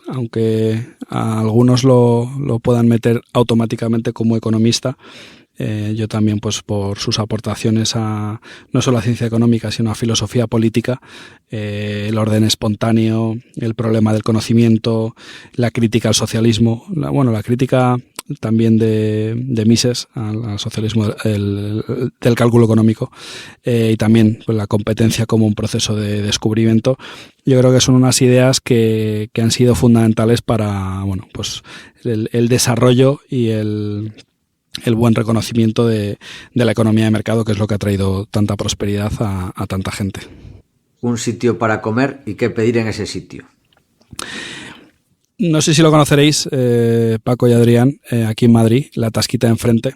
aunque a algunos lo puedan meter automáticamente como economista, yo también, pues por sus aportaciones a no solo a ciencia económica, sino a filosofía política, el orden espontáneo, el problema del conocimiento, la crítica al socialismo, la crítica también de Mises al socialismo del cálculo económico, y también pues, la competencia como un proceso de descubrimiento. Yo creo que son unas ideas que han sido fundamentales para pues el desarrollo y el buen reconocimiento de la economía de mercado, que es lo que ha traído tanta prosperidad a tanta gente. Un sitio para comer y qué pedir en ese sitio. No sé si lo conoceréis, Paco y Adrián, aquí en Madrid, La Tasquita de Enfrente,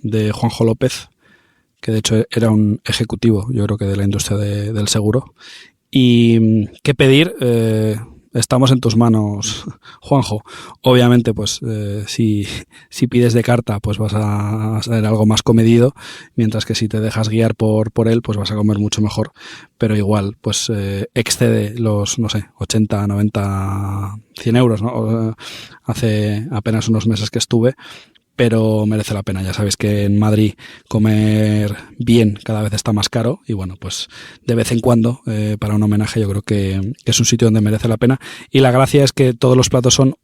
de Juanjo López, que de hecho era un ejecutivo, yo creo que de la industria del seguro. Y qué pedir, estamos en tus manos, Juanjo. Obviamente, pues si pides de carta, pues vas a ser algo más comedido, mientras que si te dejas guiar por él, pues vas a comer mucho mejor. Pero igual, pues excede los, 80, 90, 100 euros, ¿no? Hace apenas unos meses que estuve, pero merece la pena. Ya sabéis que en Madrid comer bien cada vez está más caro, y bueno, pues de vez en cuando, para un homenaje, yo creo que es un sitio donde merece la pena. Y la gracia es que todos los platos son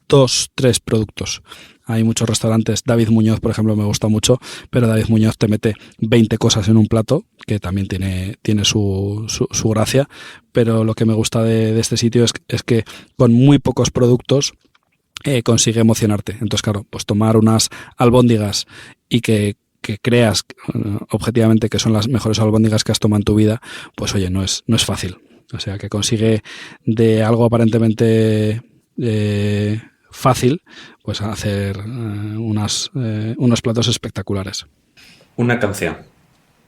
2-3 productos. Hay muchos restaurantes, David Muñoz, por ejemplo, me gusta mucho, pero David Muñoz te mete 20 cosas en un plato, que también tiene su gracia, pero lo que me gusta de este sitio es que con muy pocos productos consigue emocionarte. Entonces, claro, pues tomar unas albóndigas y que creas objetivamente que son las mejores albóndigas que has tomado en tu vida, pues oye, no es fácil. O sea, que consigue de algo aparentemente fácil, pues hacer unos platos espectaculares. Una canción.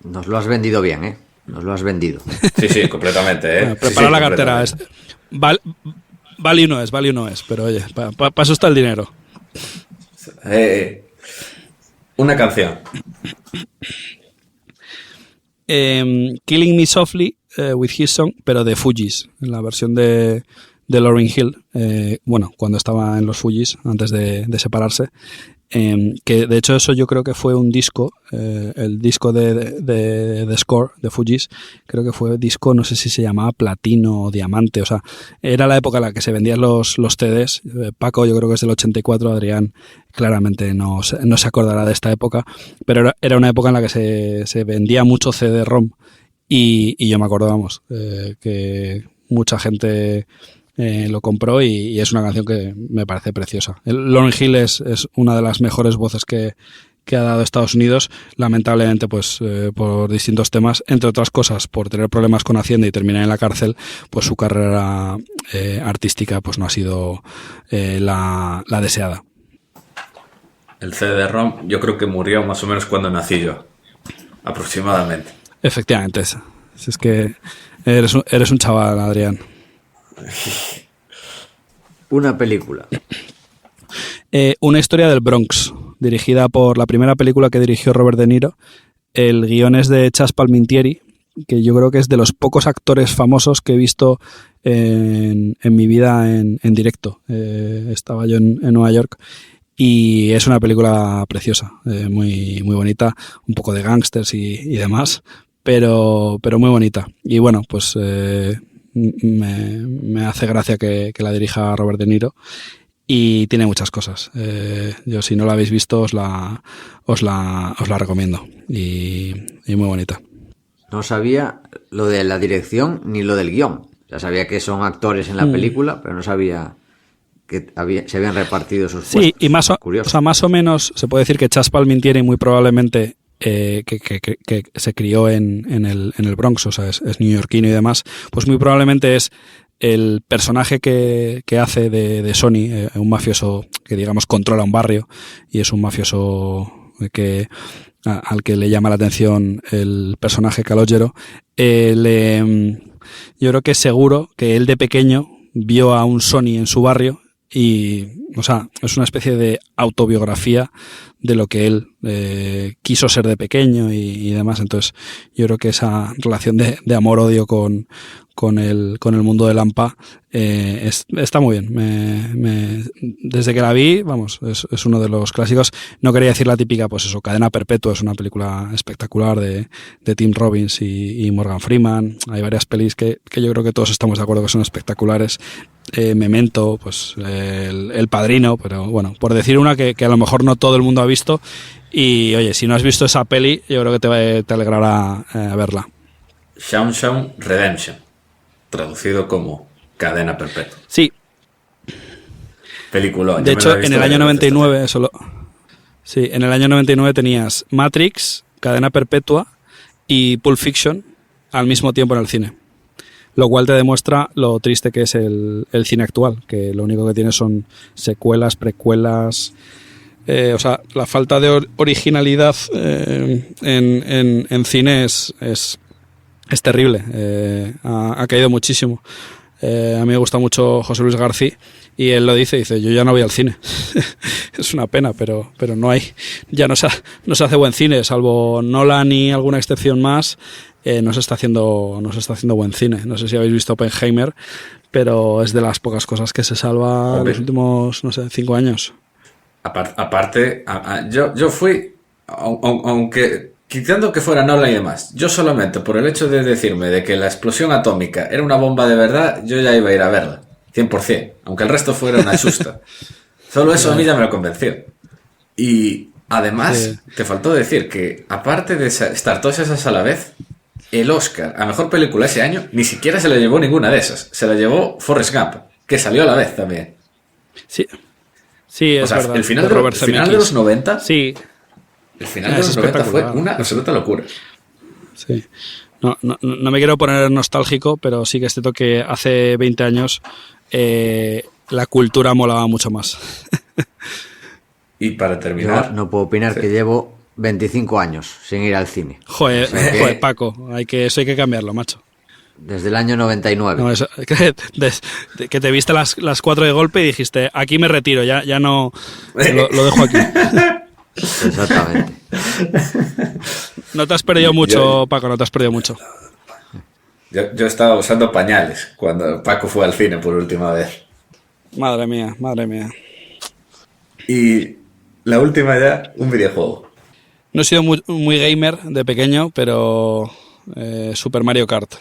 Nos lo has vendido bien, ¿eh? Nos lo has vendido. Sí, completamente, ¿eh? Bueno, prepara la cartera. Value no es, pero oye, para eso está el dinero. Una canción. Killing Me Softly, with His Song, pero de Fugees, en la versión de Lauryn Hill, cuando estaba en los Fugees, antes de separarse, que de hecho eso yo creo que fue un disco, el disco de Score, de Fugees, creo que fue disco, no sé si se llamaba platino o diamante, o sea, era la época en la que se vendían los CDs. Paco yo creo que es del 84, Adrián claramente no se acordará de esta época, pero era una época en la que se vendía mucho CD-ROM, y yo me acuerdo, que mucha gente lo compró, y es una canción que me parece preciosa. Lauryn Hill es una de las mejores voces que ha dado Estados Unidos. Lamentablemente, pues por distintos temas, entre otras cosas por tener problemas con Hacienda y terminar en la cárcel, pues su carrera artística pues no ha sido la deseada. El CD-ROM yo creo que murió más o menos cuando nací yo, aproximadamente. Efectivamente, es que eres un chaval, Adrián. Una película. Una historia del Bronx, dirigida por la primera película que dirigió Robert De Niro. El guion es de Chas Palminteri, que yo creo que es de los pocos actores famosos que he visto en mi vida en directo. Estaba yo en Nueva York y es una película preciosa, muy, muy bonita, un poco de gángsters y demás, pero muy bonita. Y bueno, pues me hace gracia que la dirija Robert De Niro. Y tiene muchas cosas. Yo, si no la habéis visto, os la recomiendo. Y muy bonita. No sabía lo de la dirección ni lo del guión. Ya sabía que son actores en la película, pero no sabía que se habían repartido sus puestos. Sí, y más o menos se puede decir que Chazz Palminteri muy probablemente que se crió en el Bronx, o sea, es neoyorquino y demás, pues muy probablemente es el personaje que hace de Sonny, un mafioso que digamos controla un barrio y es un mafioso al que le llama la atención el personaje Calogero. Yo creo que es seguro que él de pequeño vio a un Sonny en su barrio y, o sea, es una especie de autobiografía de lo que él quiso ser de pequeño y demás. Entonces yo creo que esa relación de amor-odio con el mundo de Lampa está muy bien. Desde que la vi, vamos, es uno de los clásicos. No quería decir la típica, pues eso, Cadena Perpetua es una película espectacular de Tim Robbins y Morgan Freeman. Hay varias pelis que yo creo que todos estamos de acuerdo que son espectaculares. Memento, pues el Padrino, pero bueno, por decir una que a lo mejor no todo el mundo ha visto. Y oye, si no has visto esa peli, yo creo que te alegrará verla. Shawshank Redemption, traducido como Cadena Perpetua. Sí. Película. De hecho, en el año 99, sí, en el año 99 tenías Matrix, Cadena Perpetua y Pulp Fiction al mismo tiempo en el cine. Lo cual te demuestra lo triste que es el cine actual, que lo único que tiene son secuelas, precuelas. O sea, la falta de originalidad en cine es terrible. Ha caído muchísimo. A mí me gusta mucho José Luis García y él lo dice, yo ya no voy al cine. Es una pena, pero no hay, ya no se hace buen cine, salvo Nolan y alguna excepción más. No se está haciendo buen cine. No sé si habéis visto Oppenheimer, pero es de las pocas cosas que se salva en los últimos, 5 años. Aparte, yo fui, aunque quitando que fuera Nolan y demás, yo solamente por el hecho de decirme de que la explosión atómica era una bomba de verdad, yo ya iba a ir a verla, 100%, aunque el resto fuera una chusta. Solo eso a mí ya me lo convenció. Y además, te faltó decir que aparte de estar todas esas a la vez, el Oscar a mejor película ese año ni siquiera se la llevó ninguna de esas, se la llevó Forrest Gump, que salió a la vez también. Sí, es verdad. El final de los 90. Sí. El final de los 90 fue una absoluta locura. Sí. No me quiero poner nostálgico, pero sí que es cierto que hace 20 años la cultura molaba mucho más. Y para terminar... Yo no puedo opinar que llevo 25 años sin ir al cine. Joder, Paco, eso hay que cambiarlo, macho. Desde el año 99. No, que te viste las 4 de golpe y dijiste, aquí me retiro, ya no, lo dejo aquí. Exactamente. No te has perdido mucho, Paco, no te has perdido mucho. Yo estaba usando pañales cuando Paco fue al cine por última vez. Madre mía. Y la última ya, un videojuego. No he sido muy gamer de pequeño, pero Super Mario Kart.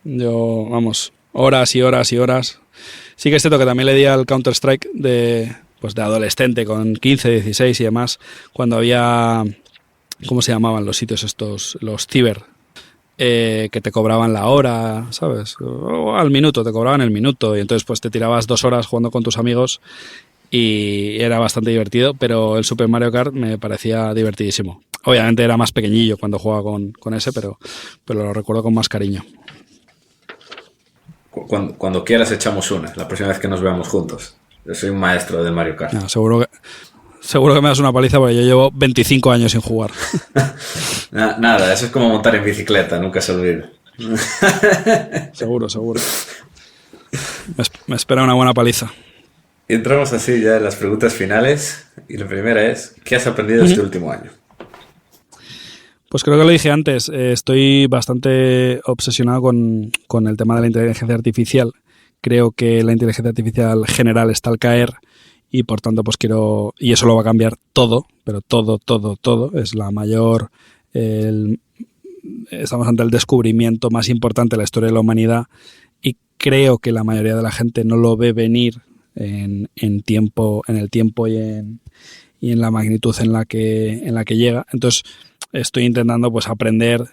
Yo, vamos, horas y horas y horas. Sí que es cierto que también le di al Counter-Strike de adolescente, con 15, 16 y demás, cuando había, ¿cómo se llamaban los sitios estos? Los ciber, que te cobraban la hora, ¿sabes? O al minuto, te cobraban el minuto, y entonces pues te tirabas 2 horas jugando con tus amigos y era bastante divertido, pero el Super Mario Kart me parecía divertidísimo. Obviamente era más pequeñillo cuando jugaba con ese, pero lo recuerdo con más cariño. Cuando quieras echamos una, la próxima vez que nos veamos juntos. Yo soy un maestro del Mario Kart. No, seguro que me das una paliza porque yo llevo 25 años sin jugar. Nada, eso es como montar en bicicleta, nunca se olvida. Seguro. Me espera una buena paliza. Y entramos así ya en las preguntas finales. Y la primera es, ¿qué has aprendido este último año? Pues creo que lo dije antes, estoy bastante obsesionado con el tema de la inteligencia artificial. Creo que la inteligencia artificial general está al caer y por tanto pues quiero, y eso lo va a cambiar todo, pero todo, es la mayor, estamos ante el descubrimiento más importante de la historia de la humanidad y creo que la mayoría de la gente no lo ve venir en el tiempo y en la magnitud en la que llega. Entonces estoy intentando pues aprender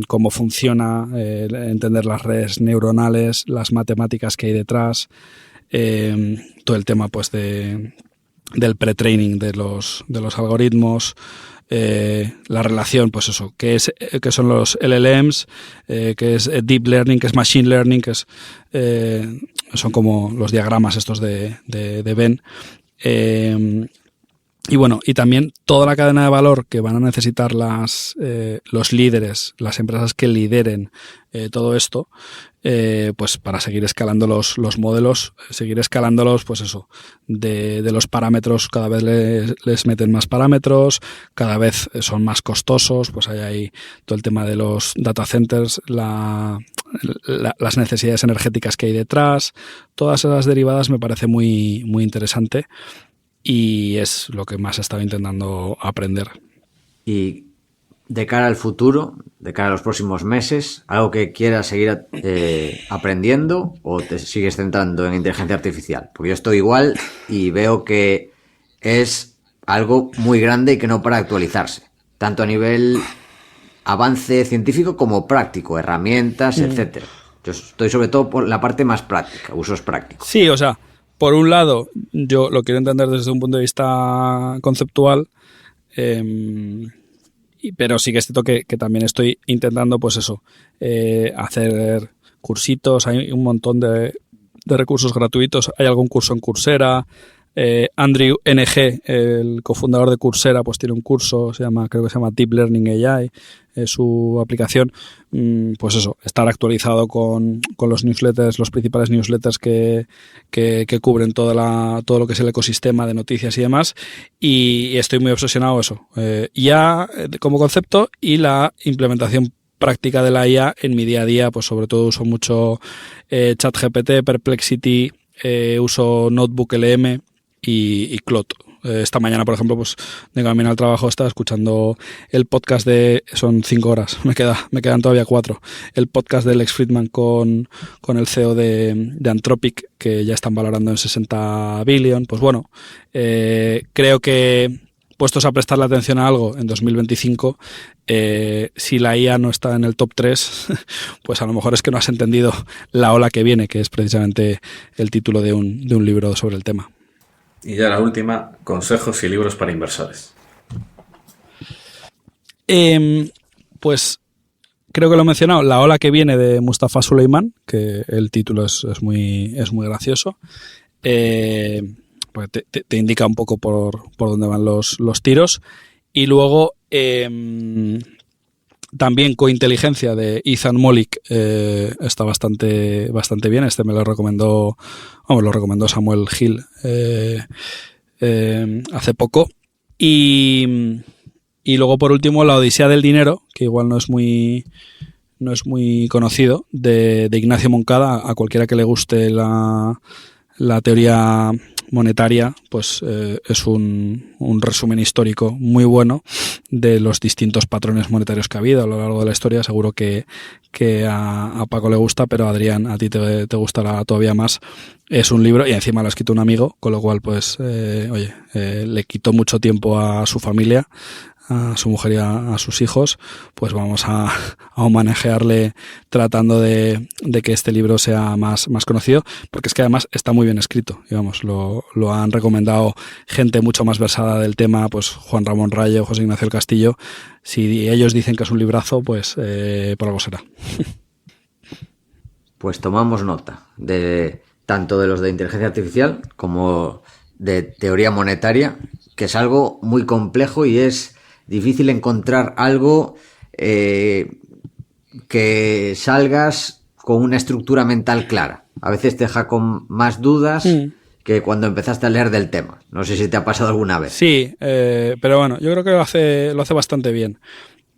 cómo funciona, entender las redes neuronales, las matemáticas que hay detrás, todo el tema pues del pre-training de los algoritmos, la relación, pues eso, que son los LLMs, que es Deep Learning, que es Machine Learning, que es son como los diagramas estos de Venn. Y bueno, y también toda la cadena de valor que van a necesitar los líderes, las empresas que lideren todo esto, pues para seguir escalando los modelos, seguir escalándolos, pues eso, de los parámetros, cada vez les meten más parámetros, cada vez son más costosos, pues hay todo el tema de los data centers, las necesidades energéticas que hay detrás, todas esas derivadas me parece muy, muy interesante. Y es lo que más he estado intentando aprender. Y de cara al futuro, de cara a los próximos meses, ¿algo que quieras seguir aprendiendo o te sigues centrando en inteligencia artificial? Porque yo estoy igual y veo que es algo muy grande y que no para actualizarse, tanto a nivel avance científico como práctico, herramientas, etcétera. Yo estoy sobre todo por la parte más práctica, usos prácticos. Sí, o sea, por un lado, yo lo quiero entender desde un punto de vista conceptual, pero sí que es cierto que también estoy intentando, pues eso, hacer cursitos. Hay un montón de recursos gratuitos. Hay algún curso en Coursera. Andrew NG, el cofundador de Coursera, pues tiene un curso, creo que se llama Deep Learning AI, su aplicación. Pues eso, estar actualizado con los newsletters, los principales newsletters que cubren todo lo que es el ecosistema de noticias y demás, y estoy muy obsesionado eso, ya como concepto y la implementación práctica de la IA en mi día a día. Pues sobre todo uso mucho ChatGPT, Perplexity, uso Notebook LM y Claude. Esta mañana, por ejemplo, pues de camino al trabajo estaba escuchando el podcast son 5 horas, me quedan todavía 4, el podcast de Lex Fridman con el CEO de Anthropic, que ya están valorando en 60 billion. Pues bueno, creo que puestos a prestarle atención a algo en 2025, si la IA no está en el top 3, pues a lo mejor es que no has entendido la ola que viene, que es precisamente el título de un libro sobre el tema. Y ya la última, consejos y libros para inversores. Pues creo que lo he mencionado, La ola que viene, de Mustafa Suleyman, que el título es muy gracioso. Pues te indica un poco por dónde van los tiros. Y luego también Cointeligencia, de Ethan Mollick, está bastante bien. Este me lo recomendó Samuel Hill hace poco. Y luego, por último, La Odisea del Dinero, que igual no es muy conocido, de Ignacio Moncada. A cualquiera que le guste la teoría monetaria, pues es un resumen histórico muy bueno de los distintos patrones monetarios que ha habido a lo largo de la historia. Seguro que a Paco le gusta, pero Adrián, a ti te gustará todavía más. Es un libro, y encima lo ha escrito un amigo, con lo cual pues le quitó mucho tiempo a su familia, a su mujer y a sus hijos. Pues vamos a homenajearle tratando de que este libro sea más conocido, porque es que además está muy bien escrito. Digamos, lo han recomendado gente mucho más versada del tema, pues Juan Ramón Rayo, José Ignacio del Castillo. Si ellos dicen que es un librazo, pues por algo será. Pues tomamos nota tanto de los de inteligencia artificial como de teoría monetaria, que es algo muy complejo y es difícil encontrar algo que salgas con una estructura mental clara. A veces te deja con más dudas que cuando empezaste a leer del tema. No sé si te ha pasado alguna vez. Sí, pero bueno, yo creo que lo hace bastante bien.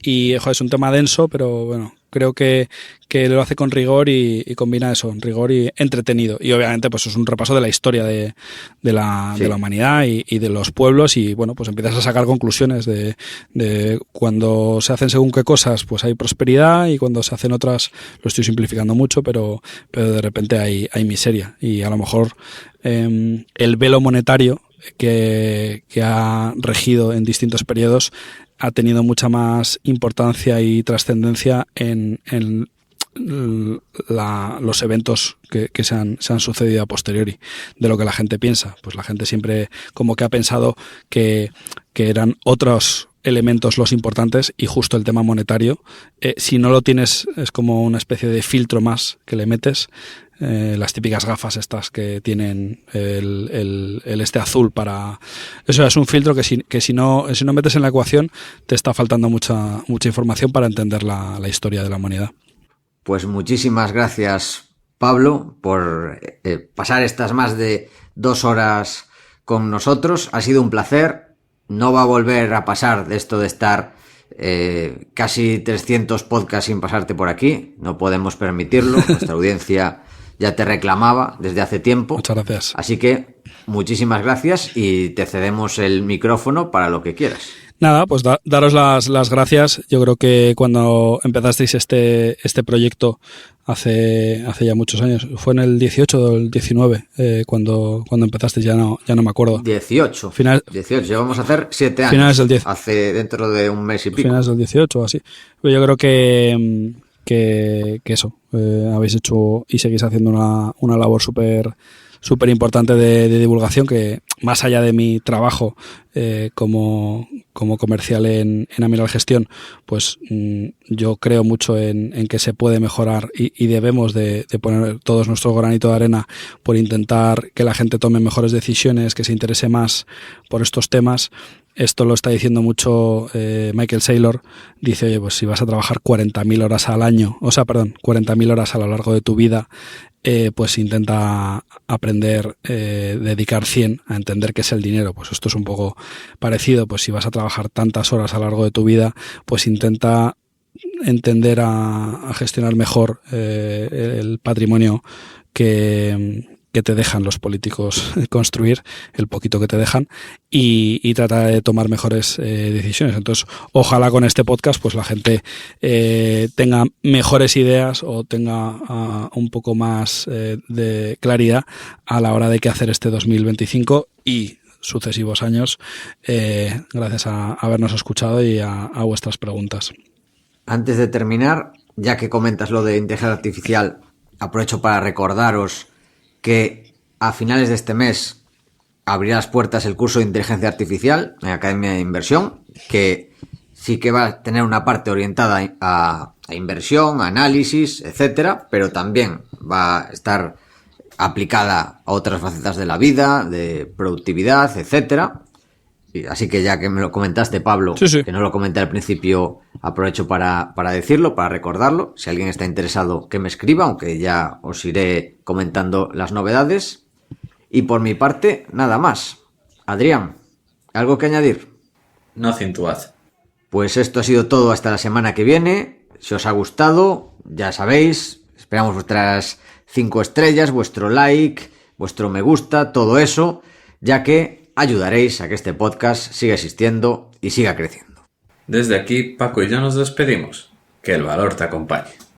y joder, es un tema denso, pero bueno, creo que lo hace con rigor y combina eso, rigor y entretenido. Y obviamente pues es un repaso de la historia de la humanidad y de los pueblos, y bueno, pues empiezas a sacar conclusiones de cuando se hacen según qué cosas, pues hay prosperidad, y cuando se hacen otras, lo estoy simplificando mucho, pero de repente hay miseria. Y a lo mejor el velo monetario que ha regido en distintos periodos ha tenido mucha más importancia y trascendencia en los eventos que se han sucedido a posteriori de lo que la gente piensa. Pues la gente siempre como que ha pensado que eran otros elementos los importantes, y justo el tema monetario, si no lo tienes, es como una especie de filtro más que le metes. Las típicas gafas estas que tienen el este azul para... Eso es un filtro que si no metes en la ecuación, te está faltando mucha información para entender la historia de la humanidad. Pues muchísimas gracias, Pablo, por pasar estas más de 2 horas con nosotros. Ha sido un placer. No va a volver a pasar de esto de estar casi 300 podcasts sin pasarte por aquí. No podemos permitirlo. Nuestra audiencia ya te reclamaba desde hace tiempo. Muchas gracias. Así que muchísimas gracias y te cedemos el micrófono para lo que quieras. Nada, pues daros las gracias. Yo creo que cuando empezasteis este proyecto hace ya muchos años, fue en el 18 o el 19, cuando empezasteis, ya no me acuerdo. 18. 18, llevamos a hacer 7 años. Finales del 10. Hace dentro de un mes y pico. Finales del 18 o así. Pero yo creo que eso, habéis hecho y seguís haciendo una labor súper importante de divulgación, que más allá de mi trabajo como comercial en Amiral Gestión, pues yo creo mucho en que se puede mejorar y debemos de poner todos nuestro granito de arena por intentar que la gente tome mejores decisiones, que se interese más por estos temas. Esto lo está diciendo mucho Michael Saylor. Dice, oye, pues si vas a trabajar 40.000 horas al año, 40.000 horas a lo largo de tu vida, pues intenta aprender, dedicar 100 a entender qué es el dinero. Pues esto es un poco parecido. Pues si vas a trabajar tantas horas a lo largo de tu vida, pues intenta entender a gestionar mejor el patrimonio que te dejan los políticos construir, el poquito que te dejan, y trata de tomar mejores decisiones. Entonces, ojalá con este podcast pues la gente tenga mejores ideas o tenga un poco más de claridad a la hora de qué hacer este 2025 y sucesivos años, gracias a habernos escuchado y a vuestras preguntas. Antes de terminar, ya que comentas lo de inteligencia artificial, aprovecho para recordaros que a finales de este mes abrirá las puertas el curso de Inteligencia Artificial en Academia de Inversión, que sí que va a tener una parte orientada a inversión, análisis, etcétera, pero también va a estar aplicada a otras facetas de la vida, de productividad, etcétera. Así que ya que me lo comentaste, Pablo, sí. Que no lo comenté al principio, aprovecho para decirlo, para recordarlo. Si alguien está interesado, que me escriba, aunque ya os iré comentando las novedades. Y por mi parte, nada más. Adrián, ¿algo que añadir? Nothing to add. Pues esto ha sido todo hasta la semana que viene. Si os ha gustado, ya sabéis, esperamos vuestras 5 estrellas, vuestro like, vuestro me gusta, todo eso, ya que ayudaréis a que este podcast siga existiendo y siga creciendo. Desde aquí, Paco y yo nos despedimos. Que el valor te acompañe.